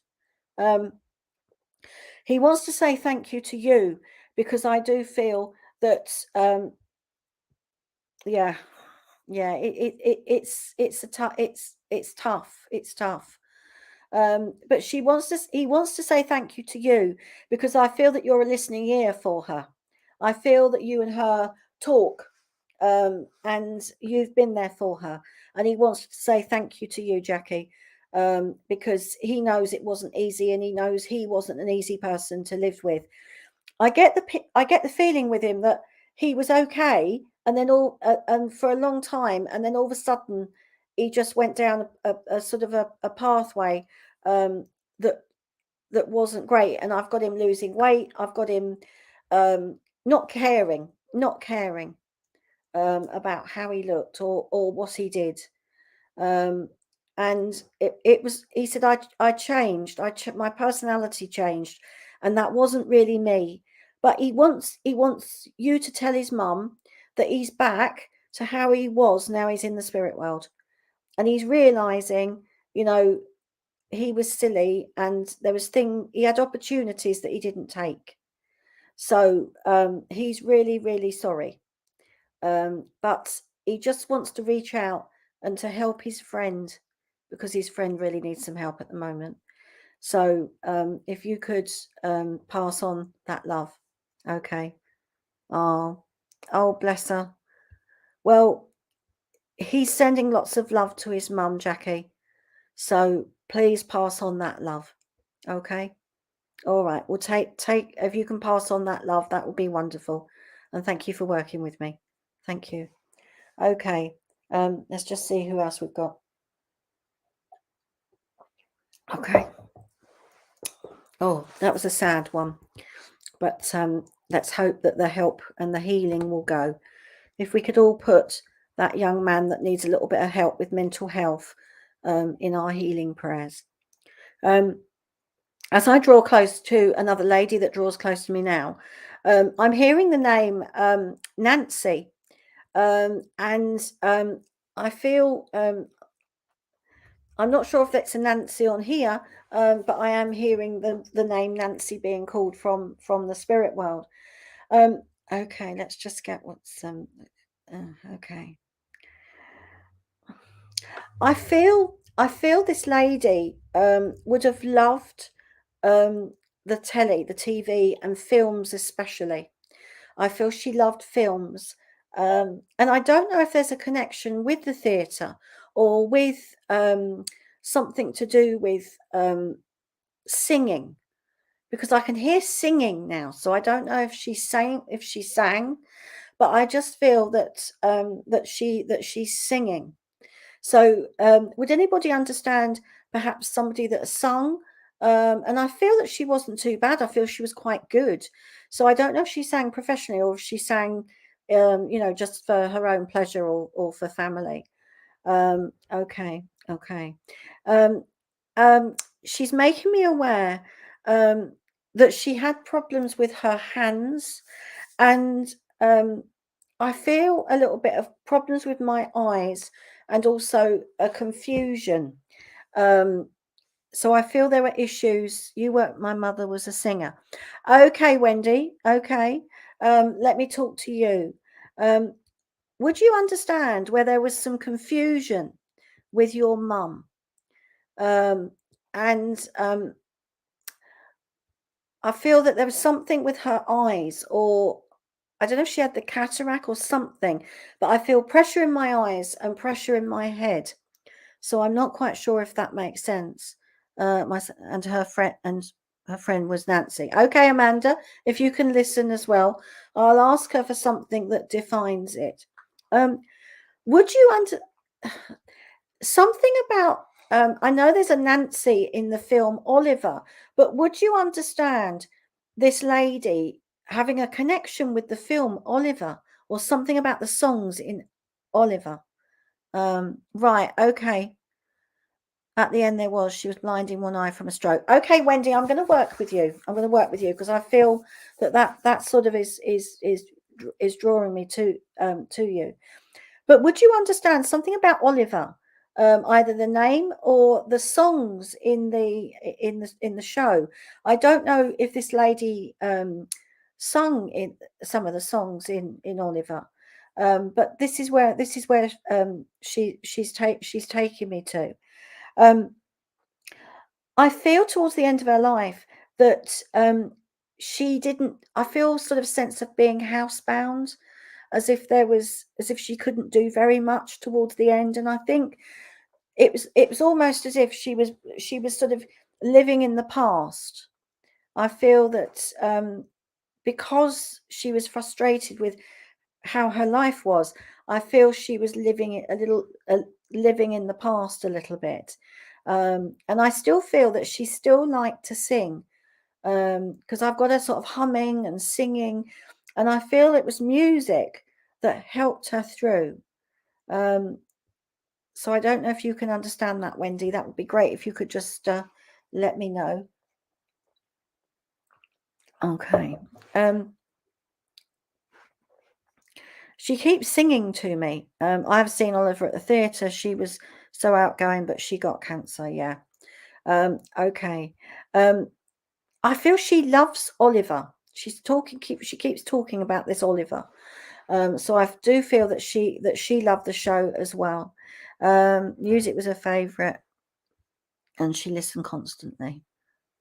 Speaker 4: He wants to say thank you to you, because I do feel that, it's tough. But he wants to say thank you to you, because I feel that you're a listening ear for her. I feel that you and her talk, and you've been there for her, and he wants to say thank you to you, Jackie, because he knows it wasn't easy, and he knows he wasn't an easy person to live with. I get the feeling with him that he was okay, and then and for a long time, and then all of a sudden he just went down a sort of a pathway that wasn't great. And I've got him losing weight. I've got him not caring about how he looked or what he did. And he said, I changed. My personality changed, and that wasn't really me. But he wants you to tell his mum that he's back to how he was. Now he's in the spirit world, and he's realizing, he was silly, and he had opportunities that he didn't take. So he's really, really sorry. But he just wants to reach out and to help his friend, because his friend really needs some help at the moment. So if you could pass on that love. Okay. Oh, bless her. Well, he's sending lots of love to his mum, Jackie. So please pass on that love. Okay. All right. Well, take, if you can pass on that love, that would be wonderful. And thank you for working with me. Thank you. Okay. Let's just see who else we've got. Okay. Oh, that was a sad one. But let's hope that the help and the healing will go. If we could all put that young man that needs a little bit of help with mental health in our healing prayers. As I draw close to another lady that draws close to me now, I'm hearing the name Nancy. And I feel, I'm not sure if that's a Nancy on here, but I am hearing the name Nancy being called from the spirit world. Okay, let's just get what's okay. I feel this lady would have loved the telly, the TV and films especially. I feel she loved films. And I don't know if there's a connection with the theatre or with something to do with singing, because I can hear singing now. So I don't know if she sang, but I just feel that that she's singing. So would anybody understand perhaps somebody that sung? And I feel that she wasn't too bad. I feel she was quite good. So I don't know if she sang professionally or if she sang, you know, just for her own pleasure or for family. Okay. She's making me aware that she had problems with her hands, and I feel a little bit of problems with my eyes and also a confusion. So I feel there were issues. My mother was a singer. Okay, Wendy. Okay. Let me talk to you. Would you understand where there was some confusion with your mum? And I feel that there was something with her eyes, or I don't know if she had the cataract or something, but I feel pressure in my eyes and pressure in my head. So I'm not quite sure if that makes sense. And her friend was Nancy. Okay, Amanda, if you can listen as well, I'll ask her for something that defines it. Would you something about? I know there's a Nancy in the film Oliver, but would you understand this lady having a connection with the film Oliver, or something about the songs in Oliver? Right, okay. At the end, she was blind in one eye from a stroke. Okay, Wendy, I'm going to work with you. I'm going to work with you because I feel that sort of is drawing me to you. But would you understand something about Oliver, either the name or the songs in the show? I don't know if this lady sung in some of the songs in Oliver, but this is where she's taking me to. I feel towards the end of her life that she didn't. I feel sort of sense of being housebound, as if she couldn't do very much towards the end. And I think it was almost as if she was sort of living in the past. I feel that because she was frustrated with how her life was, I feel she was living in the past a little bit. And I still feel that she still liked to sing, because I've got her sort of humming and singing, and I feel it was music that helped her through. So I don't know if you can understand that, Wendy. That would be great if you could just let me know. Okay. She keeps singing to me. I've seen Oliver at the theatre. She was so outgoing, but she got cancer. Yeah. Okay. I feel she loves Oliver. She keeps talking about this Oliver. So I do feel that she loved the show as well. Music was her favourite, and she listened constantly.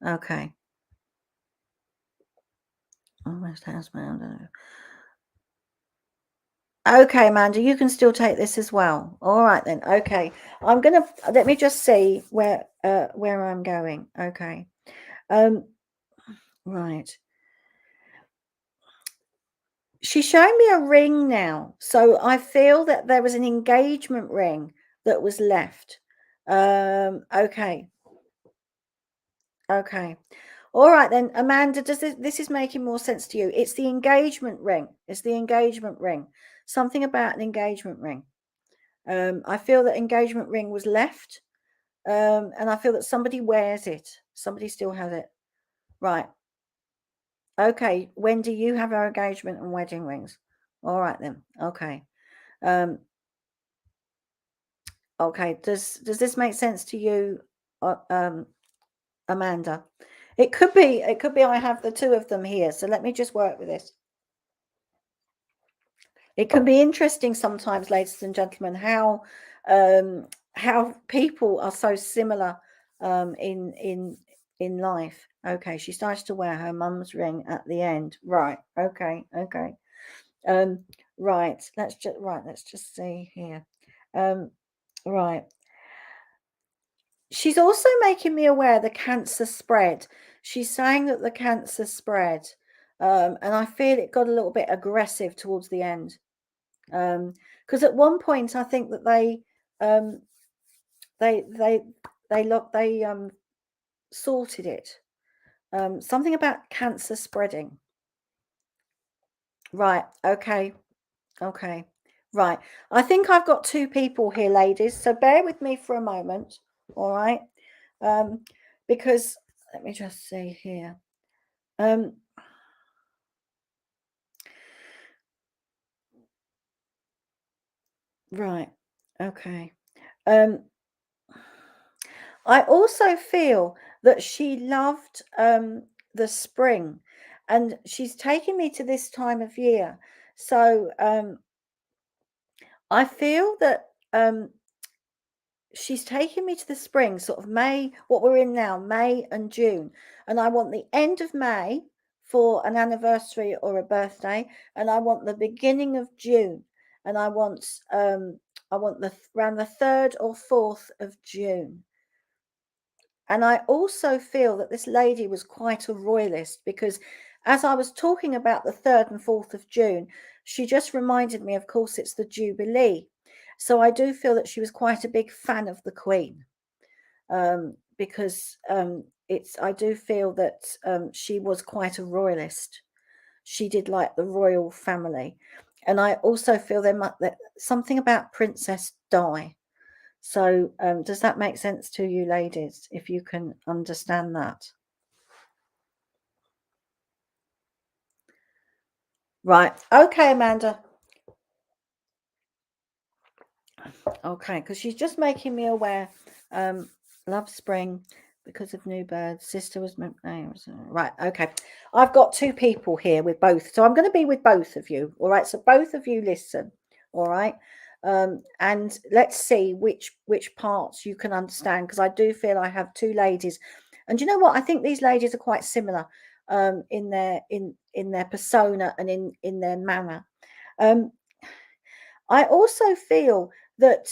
Speaker 4: Okay. Almost housebound. Okay, Amanda, you can still take this as well. All right then. Okay, let me just see where I'm going. Okay, right. She's showing me a ring now, so I feel that there was an engagement ring that was left. Okay, okay. All right then, Amanda, does this is making more sense to you? It's the engagement ring. It's the engagement ring. Something about an engagement ring. I feel that engagement ring was left, and I feel that somebody wears it. Somebody still has it. Right. Okay. Wendy, you have our engagement and wedding rings. All right then. Okay. Okay. Does this make sense to you, Amanda? It could be. I have the two of them here. So let me just work with this. It can be interesting sometimes, ladies and gentlemen, how people are so similar in life. Okay, she starts to wear her mum's ring at the end. Right. Okay. Okay. Right. Let's just see here. Right. She's also making me aware the cancer spread. She's saying that the cancer spread, and I feel it got a little bit aggressive towards the end. Because at one point I think that they sorted it. Something about cancer spreading. Right. Okay. Okay. Right. I think I've got two people here, ladies. So bear with me for a moment. All right. Because let me just see here. Right. Okay. I also feel that she loved the spring, and she's taking me to this time of year. So I feel that she's taking me to the spring, sort of May, what we're in now, May and June. And I want the end of May for an anniversary or a birthday, and I want the beginning of June, and I want around the 3rd or 4th of June. And I also feel that this lady was quite a royalist, because as I was talking about the 3rd and 4th of June, she just reminded me, of course, it's the Jubilee. So I do feel that she was quite a big fan of the Queen, because I do feel that she was quite a royalist. She did like the royal family. And I also feel that something about Princess Di. So does that make sense to you, ladies, if you can understand that? Right. Okay, Amanda. Okay, because she's just making me aware. Love spring because of new birds. Sister was my name. Right. Okay. I've got two people here with both. So I'm going to be with both of you. All right. So both of you listen. All right. And let's see which parts you can understand, because I do feel I have two ladies. And you know what? I think these ladies are quite similar in their persona and in their manner. I also feel that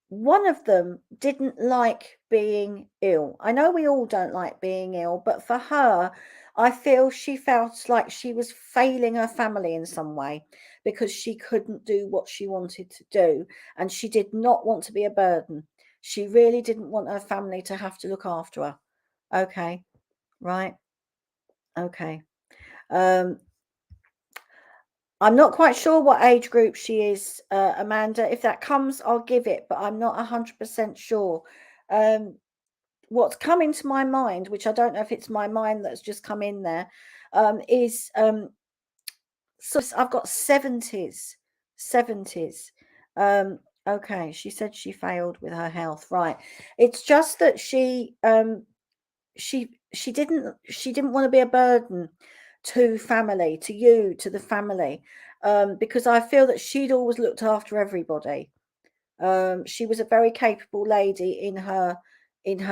Speaker 4: one of them didn't like being ill. I know we all don't like being ill, but for her, I feel she felt like she was failing her family in some way, because she couldn't do what she wanted to do, and she did not want to be a burden. She really didn't want her family to have to look after her. Okay, right. Okay. I'm not quite sure what age group she is, Amanda. If that comes, I'll give it, but I'm not 100% sure. What's come into my mind, which I don't know if it's my mind that's just come in there, is so I've got 70s. Okay, she said she failed with her health. Right. It's just that she didn't want to be a burden to family, to you, to the family, because I feel that she'd always looked after everybody. She was a very capable lady in her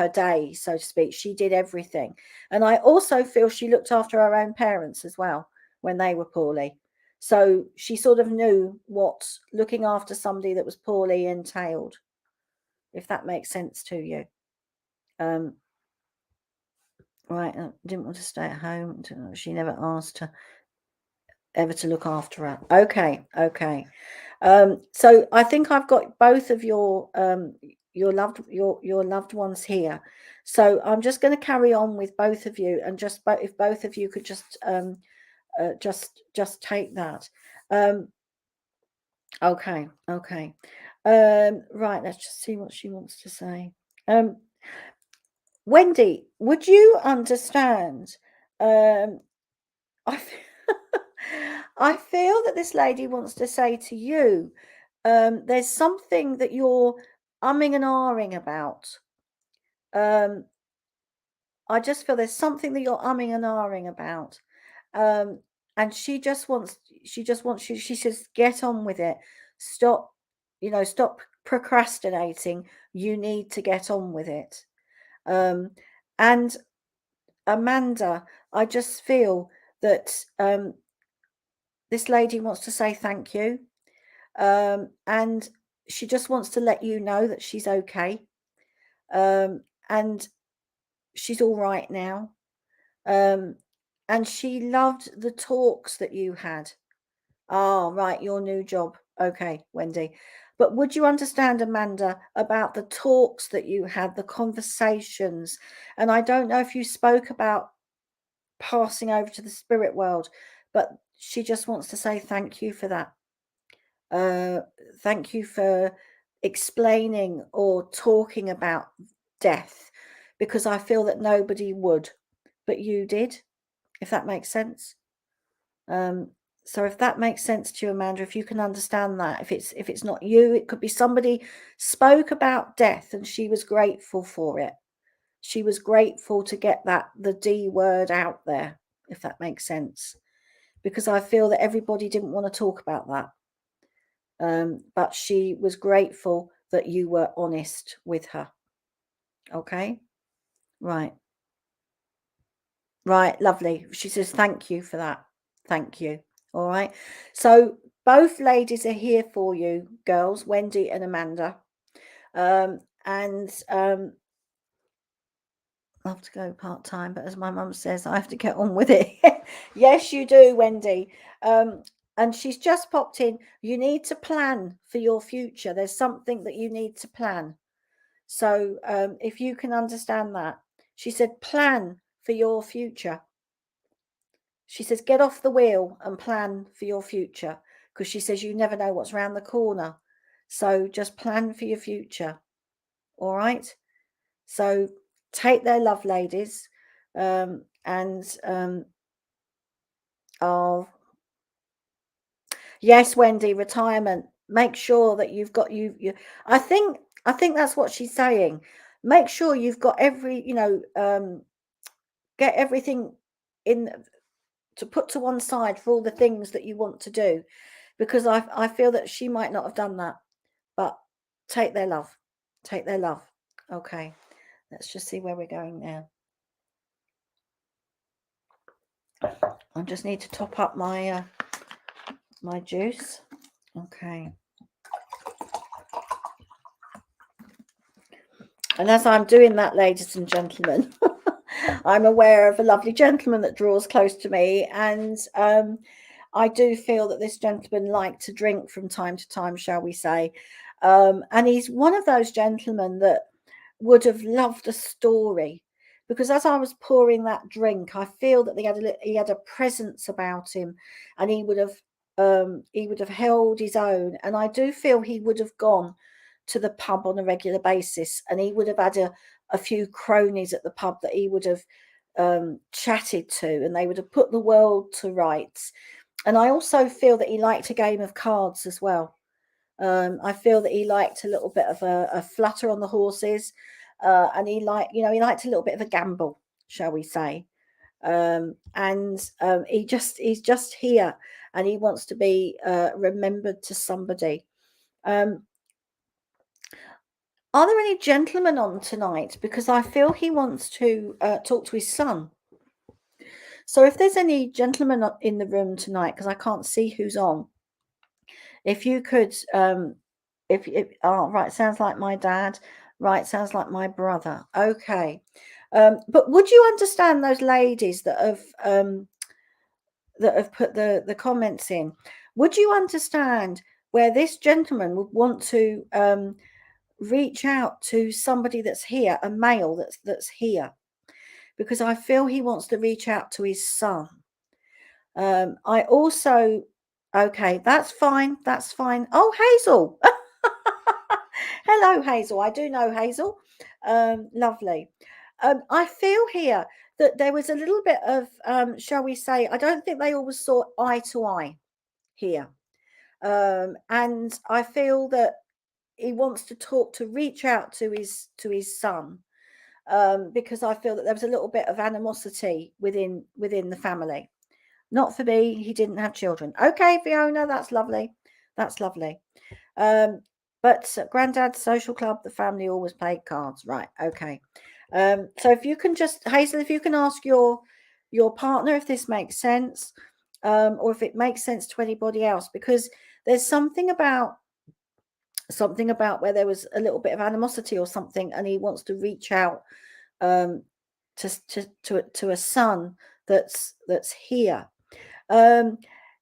Speaker 4: day, so to speak. She did everything. And I also feel she looked after her own parents as well when they were poorly. So she sort of knew what looking after somebody that was poorly entailed, if that makes sense to you. Right, didn't want to stay at home. She never asked her ever to look after her. Okay. So I think I've got both of your loved ones here. So I'm just going to carry on with both of you, and just if both of you could just take that. Okay. Right, let's just see what she wants to say. Wendy, would you understand? I I feel that this lady wants to say to you, there's something that you're umming and ahhing about. I just feel there's something that you're umming and ahhing about. And she just wants you, she says, get on with it. Stop, stop procrastinating. You need to get on with it. And Amanda, I just feel that this lady wants to say thank you. And she just wants to let you know that she's okay. And she's all right now. And she loved the talks that you had. Oh, right, your new job. Okay, Wendy. But would you understand, Amanda, about the talks that you had, the conversations? And I don't know if you spoke about passing over to the spirit world, but she just wants to say thank you for that. Thank you for explaining or talking about death, because I feel that nobody would, but you did, if that makes sense. So if that makes sense to you, Amanda, if you can understand that, if it's not you, it could be somebody spoke about death and she was grateful for it. She was grateful to get the D word out there, if that makes sense, because I feel that everybody didn't want to talk about that. But she was grateful that you were honest with her. Okay. Right, lovely. She says thank you for that. Thank you. All right, so both ladies are here for you, girls, Wendy and Amanda. I have to go part-time, but as my mum says, I have to get on with it. Yes, you do, Wendy. And she's just popped in. You need to plan for your future. There's something that you need to plan. So if you can understand that. She said, plan for your future. She says, get off the wheel and plan for your future, because she says you never know what's around the corner. So just plan for your future. All right. So take their love, ladies. Oh, yes, Wendy, retirement. Make sure that you've got you. I think that's what she's saying. Make sure you've got every, get everything in to put to one side for all the things that you want to do, because I feel that she might not have done that. But take their love. Take their love. Okay. Let's just see where we're going now. I just need to top up my my juice. Okay. And as I'm doing that, ladies and gentlemen, I'm aware of a lovely gentleman that draws close to me, and I do feel that this gentleman liked to drink from time to time, shall we say. And he's one of those gentlemen that would have loved a story, because as I was pouring that drink, I feel that he had a presence about him, and he would have held his own. And I do feel he would have gone to the pub on a regular basis, and he would have had a few cronies at the pub that he would have chatted to, and they would have put the world to rights. And I also feel that he liked a game of cards as well. I feel that he liked a little bit of a flutter on the horses, and he liked a little bit of a gamble, shall we say. He's just here, and he wants to be remembered to somebody. Are there any gentlemen on tonight? Because I feel he wants to talk to his son. So if there's any gentlemen in the room tonight, because I can't see who's on, if you could, oh, right, sounds like my dad. Right, sounds like my brother. Okay. But would you understand those ladies that have put the comments in? Would you understand where this gentleman would want to reach out to somebody that's here, a male that's here? Because I feel he wants to reach out to his son. I also, okay, that's fine. That's fine. Oh, Hazel. Hello, Hazel. I do know Hazel. Lovely. I feel here that there was a little bit of, shall we say, I don't think they always saw eye to eye here. And I feel that he wants to reach out to his son, because I feel that there was a little bit of animosity within the family. Not for me, he didn't have children. Okay, Fiona, that's lovely. That's lovely. But Granddad's social club, the family always played cards. Right, okay. So if you can just, Hazel, if you can ask your partner if this makes sense, or if it makes sense to anybody else, because there's something about where there was a little bit of animosity or something, and he wants to reach out to a son that's here.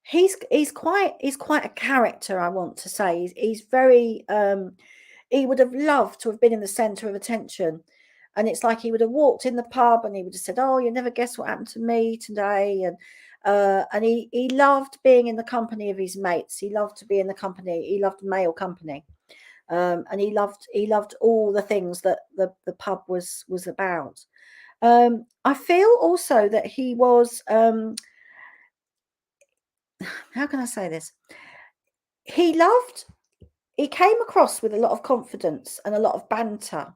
Speaker 4: He's quite a character, I want to say. He's very he would have loved to have been in the center of attention, and it's like he would have walked in the pub and he would have said, "Oh, you never guess what happened to me today," and he loved being in the company of his mates. He loved to be in the company. He loved male company. And he loved all the things that the pub was about. I feel also that he was, how can I say this? He came across with a lot of confidence and a lot of banter.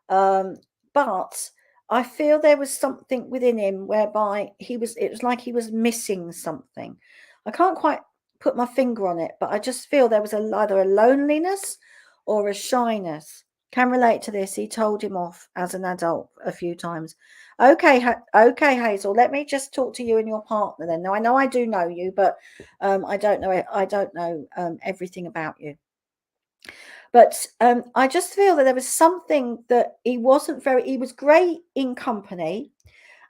Speaker 4: But I feel there was something within him whereby it was like he was missing something. I can't quite put my finger on it, but I just feel there was either a loneliness or a shyness. Can relate to this. He told him off as an adult a few times. Okay, okay, Hazel. Let me just talk to you and your partner then. Now I know I do know you, but I don't know. I don't know everything about you. But I just feel that there was something that he wasn't very. He was great in company.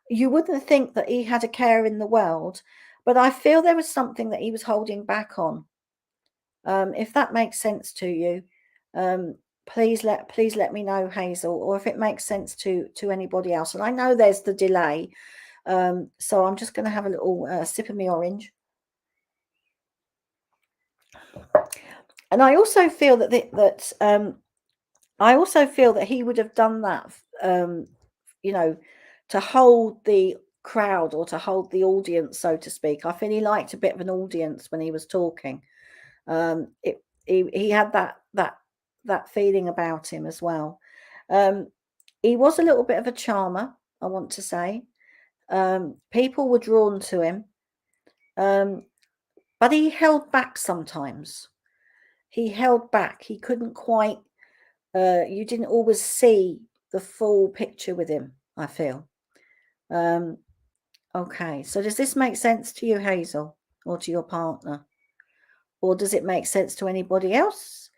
Speaker 4: You wouldn't think that he had a care in the world, but I feel there was something that he was holding back on. If that makes sense to you, please let me know, Hazel, or if it makes sense to anybody else. And I know there's the delay, so I'm just going to have a little sip of my orange. And I also feel that I also feel that he would have done that, to hold the crowd or to hold the audience, so to speak. I feel he liked a bit of an audience when he was talking. He had that feeling about him as well. He was a little bit of a charmer, I want to say. People were drawn to him, but he held back sometimes. He held back. He couldn't quite. You didn't always see the full picture with him, I feel. Okay, so does this make sense to you, Hazel, or to your partner? Or does it make sense to anybody else?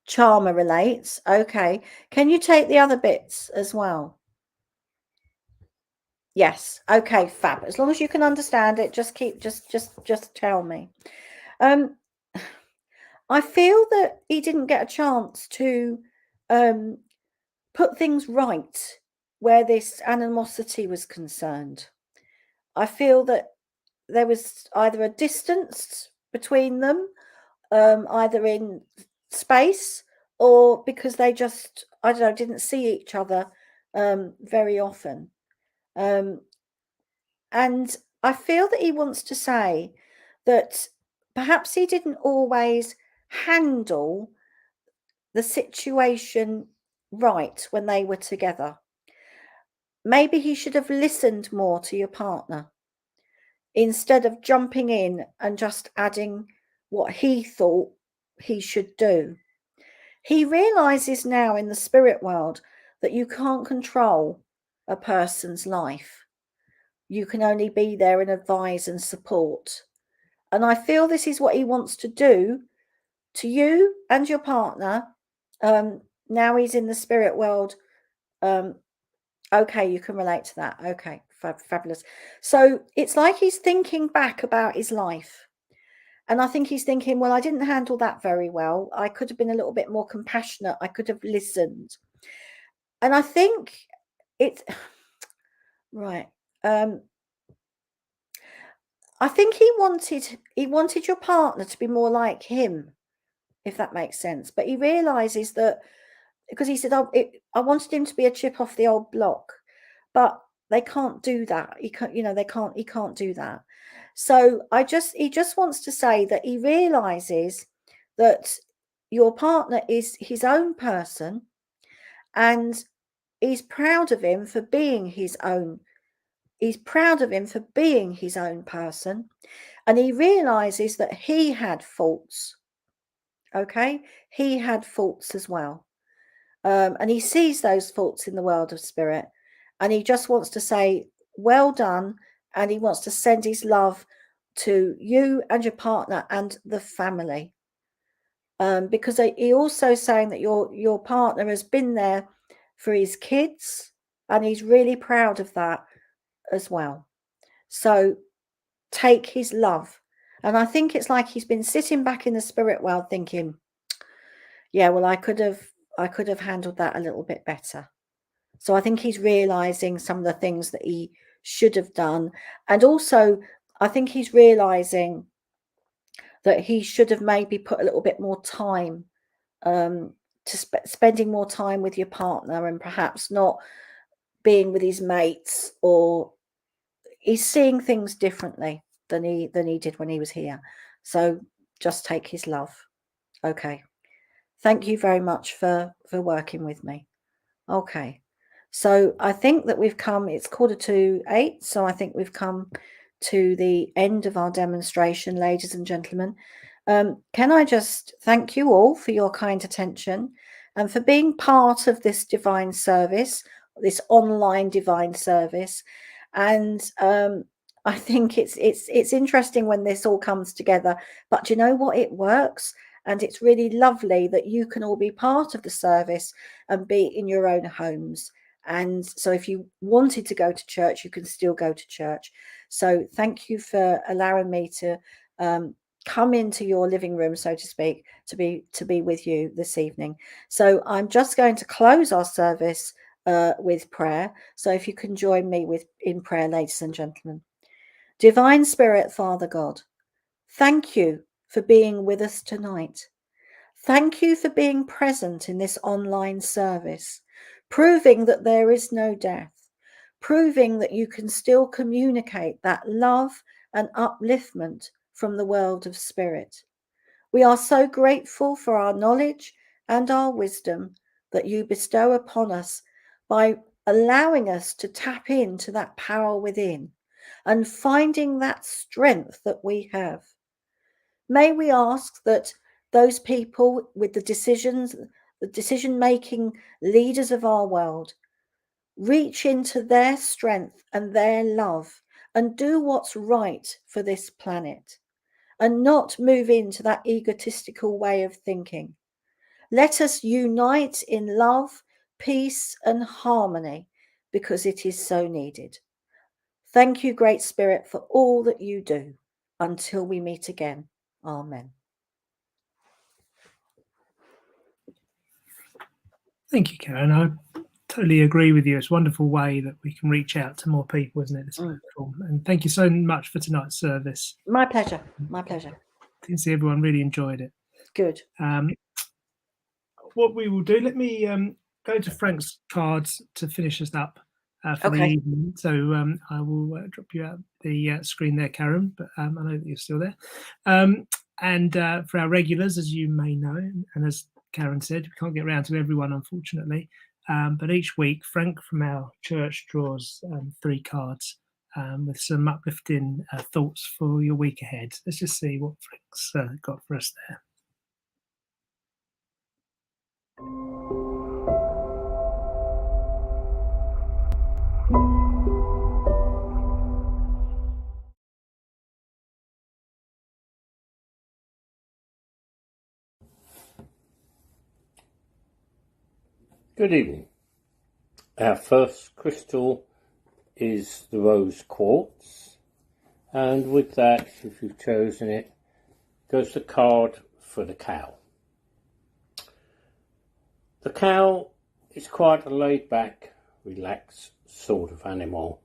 Speaker 4: Charmer relates. Okay. Can you take the other bits as well? Yes. Okay, fab. As long as you can understand it, just tell me. I feel that he didn't get a chance to put things right where this animosity was concerned. I feel that there was either a distance between them, either in space or because they just, I don't know, didn't see each other very often. And I feel that he wants to say that perhaps he didn't always handle the situation right when they were together. Maybe he should have listened more to your partner instead of jumping in and just adding what he thought he should do. He realizes now in the spirit world that you can't control a person's life. You can only be there and advise and support. And I feel this is what he wants to do to you and your partner. Now he's in the spirit world. Okay, you can relate to that. Okay, fabulous. So it's like he's thinking back about his life. And I think he's thinking, well, I didn't handle that very well. I could have been a little bit more compassionate. I could have listened. And I think it's right. I think he wanted your partner to be more like him, if that makes sense. But he realizes that, because he said, I wanted him to be a chip off the old block, but they can't do that. He can't, he can't do that. So he just wants to say that he realizes that your partner is his own person, and he's proud of him for being his own. He's proud of him for being his own person. And he realizes that he had faults. Okay. He had faults as well. And he sees those faults in the world of spirit. And he just wants to say, well done. And he wants to send his love to you and your partner and the family. Because he also saying that your partner has been there for his kids, and he's really proud of that as well. So take his love. And I think it's like he's been sitting back in the spirit world thinking, yeah, well, I could have handled that a little bit better. So I think he's realizing some of the things that he should have done. And also, I think he's realizing that he should have maybe put a little bit more time to spending more time with your partner, and perhaps not being with his mates, or he's seeing things differently than he did when he was here. So just take his love. Okay. Thank you very much for working with me. Okay. So I think that we've come, it's 7:45. So I think we've come to the end of our demonstration, ladies and gentlemen. Can I just thank you all for your kind attention and for being part of this divine service, this online divine service. And I think it's interesting when this all comes together. But you know what? It works. And it's really lovely that you can all be part of the service and be in your own homes. And so if you wanted to go to church, you can still go to church. So thank you for allowing me to come into your living room, so to speak, to be with you this evening. So I'm just going to close our service with prayer. So if you can join me in prayer, ladies and gentlemen. Divine Spirit, Father God, thank you for being with us tonight. Thank you for being present in this online service, proving that there is no death, proving that you can still communicate that love and upliftment from the world of spirit. We are so grateful for our knowledge and our wisdom that you bestow upon us by allowing us to tap into that power within and finding that strength that we have. May we ask that those people with the decision-making leaders of our world, reach into their strength and their love and do what's right for this planet, and not move into that egotistical way of thinking. Let us unite in love, peace, and harmony, because it is so needed. Thank you, Great Spirit, for all that you do. Until we meet again. Amen.
Speaker 5: Thank you, Karen. I totally agree with you. It's a wonderful way that we can reach out to more people, isn't it? This platform. And thank you so much for tonight's service.
Speaker 4: My pleasure. My pleasure.
Speaker 5: I can see everyone really enjoyed it.
Speaker 4: Good.
Speaker 5: What we will do, let me go to Frank's cards to finish us up for the evening. So I will drop you out the screen there, Karen, but I know that you're still there. And for our regulars, as you may know, and as Karen said, we can't get around to everyone, unfortunately. But each week, Frank from our church draws 3 cards with some uplifting thoughts for your week ahead. Let's just see what Frank's got for us there.
Speaker 1: Good evening. Our first crystal is the rose quartz, and with that, if you've chosen it, goes the card for the cow. The cow is quite a laid-back, relaxed sort of animal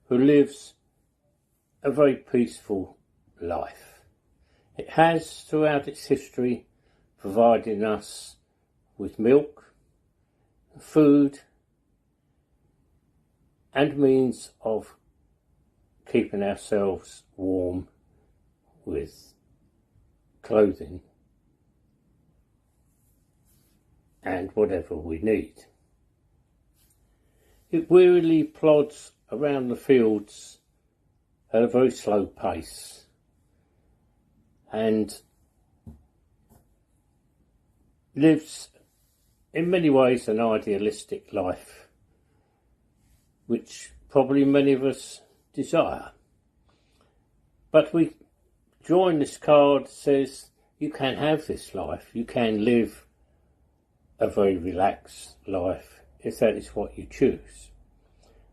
Speaker 1: who lives a very peaceful life. It has, throughout its history, provided us with milk, food, and means of keeping ourselves warm with clothing and whatever we need. It wearily plods around the fields at a very slow pace and lives in many ways an idealistic life, which probably many of us desire. But we drawing this card says you can have this life, you can live a very relaxed life if that is what you choose.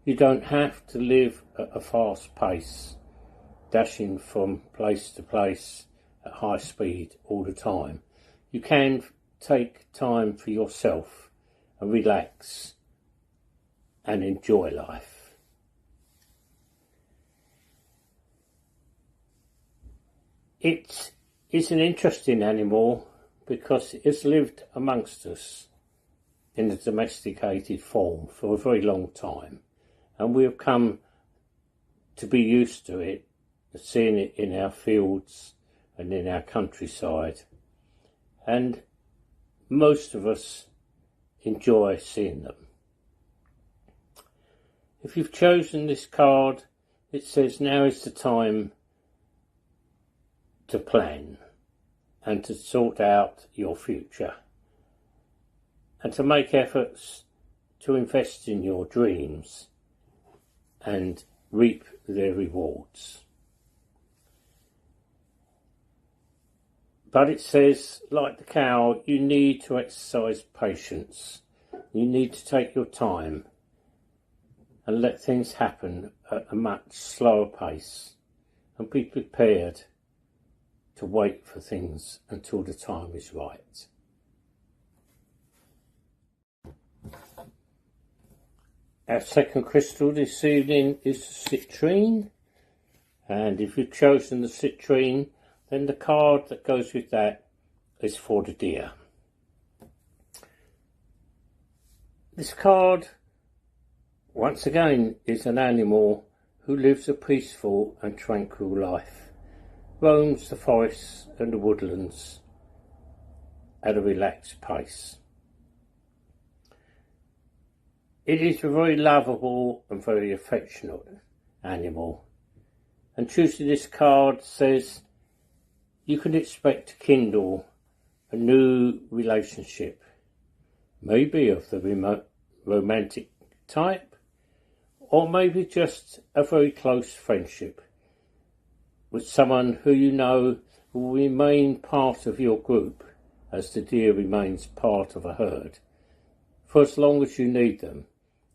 Speaker 1: You don't have to live at a fast pace, dashing from place to place at high speed all the time. You can take time for yourself and relax and enjoy life. It is an interesting animal because it has lived amongst us in a domesticated form for a very long time, and we have come to be used to it, seeing it in our fields and in our countryside, and most of us enjoy seeing them. If you've chosen this card, it says now is the time to plan and to sort out your future and to make efforts to invest in your dreams and reap their rewards. But it says, like the cow, you need to exercise patience. You need to take your time and let things happen at a much slower pace and be prepared to wait for things until the time is right. Our second crystal this evening is the citrine, and if you've chosen the citrine, then the card that goes with that is for the deer. This card, once again, is an animal who lives a peaceful and tranquil life, roams the forests and the woodlands at a relaxed pace. It is a very lovable and very affectionate animal, and choosing this card says you can expect to kindle a new relationship, maybe of the romantic type, or maybe just a very close friendship with someone who you know will remain part of your group as the deer remains part of a herd for as long as you need them,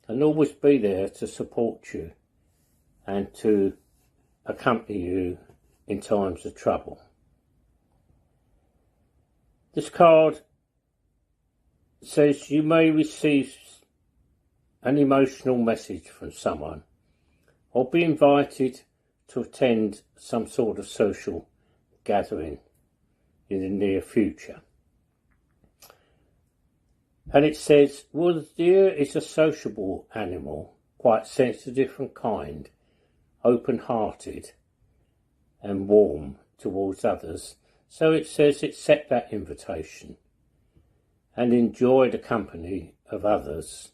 Speaker 1: and always be there to support you and to accompany you in times of trouble. This card says you may receive an emotional message from someone or be invited to attend some sort of social gathering in the near future. And it says, well, the deer is a sociable animal, quite sensitive and kind, open-hearted and warm towards others. So it says accept that invitation and enjoy the company of others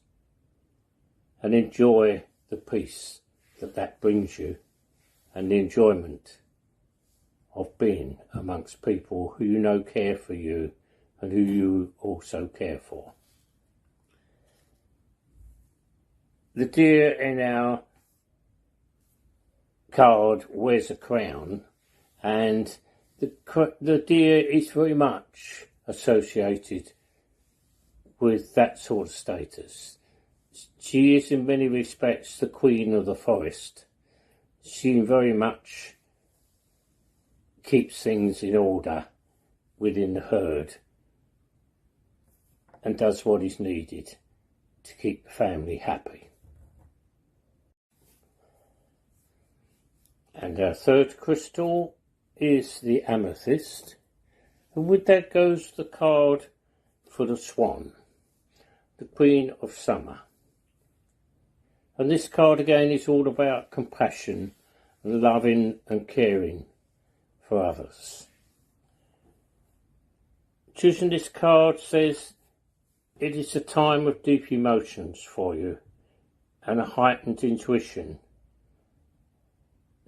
Speaker 1: and enjoy the peace that brings you and the enjoyment of being amongst people who you know care for you and who you also care for. The deer in our card wears a crown, and the deer is very much associated with that sort of status. She is in many respects the queen of the forest. She very much keeps things in order within the herd and does what is needed to keep the family happy. And our third crystal is the amethyst, and with that goes the card for the swan, the queen of summer. And this card again is all about compassion and loving and caring for others. Choosing this card says it is a time of deep emotions for you and a heightened intuition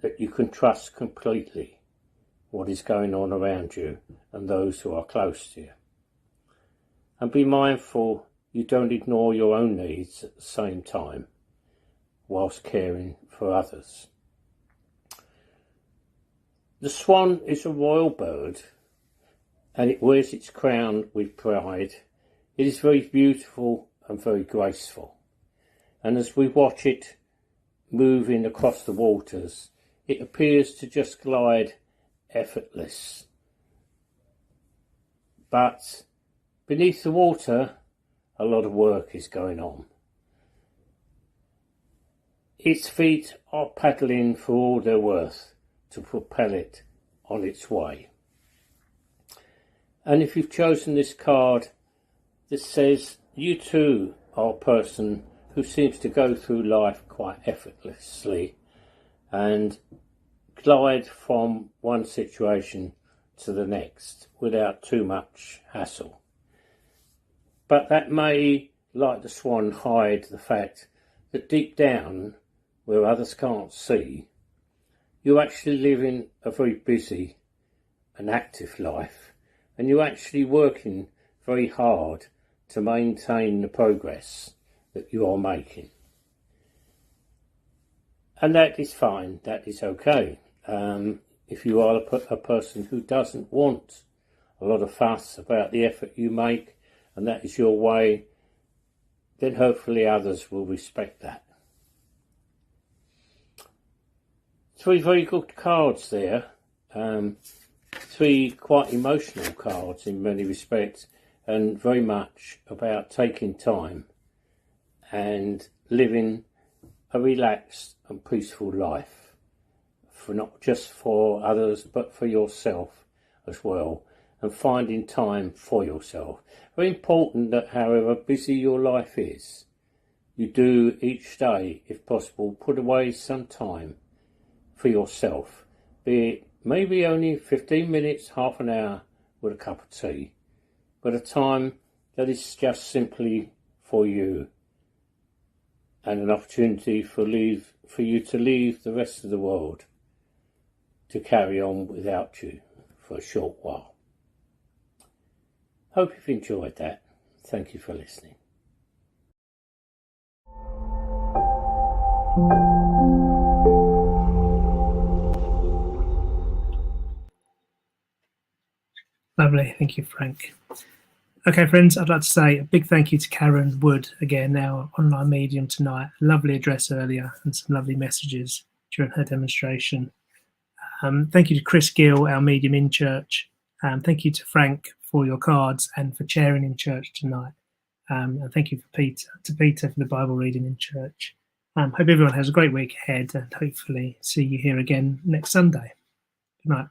Speaker 1: that you can trust completely what is going on around you and those who are close to you. And be mindful you don't ignore your own needs at the same time whilst caring for others. The swan is a royal bird and it wears its crown with pride. It is very beautiful and very graceful. And as we watch it moving across the waters, it appears to just glide effortless. But beneath the water, a lot of work is going on. Its feet are paddling for all they're worth to propel it on its way. And if you've chosen this card, this says you too are a person who seems to go through life quite effortlessly and glide from one situation to the next without too much hassle. But that may, like the swan, hide the fact that deep down, where others can't see, you're actually living a very busy and active life, and you're actually working very hard to maintain the progress that you are making. And that is fine, that is okay. If you are a person who doesn't want a lot of fuss about the effort you make, and that is your way, then hopefully others will respect that. Three very good cards there. Three quite emotional cards in many respects, and very much about taking time and living a relaxed and peaceful life, for not just for others but for yourself as well, and finding time for yourself. Very important that however busy your life is, you do each day, if possible, put away some time for yourself, be it maybe only 15 minutes, half an hour with a cup of tea, but a time that is just simply for you and an opportunity for you to leave the rest of the world to carry on without you for a short while. Hope you've enjoyed that. Thank you for listening.
Speaker 5: Lovely, thank you, Frank. Okay, friends, I'd like to say a big thank you to Karen Wood, again, our online medium tonight. Lovely address earlier and some lovely messages during her demonstration. Thank you to Chris Gill, our medium in church. Thank you to Frank for your cards and for chairing in church tonight. And thank you to Peter for the Bible reading in church. Hope everyone has a great week ahead and hopefully see you here again next Sunday. Good night.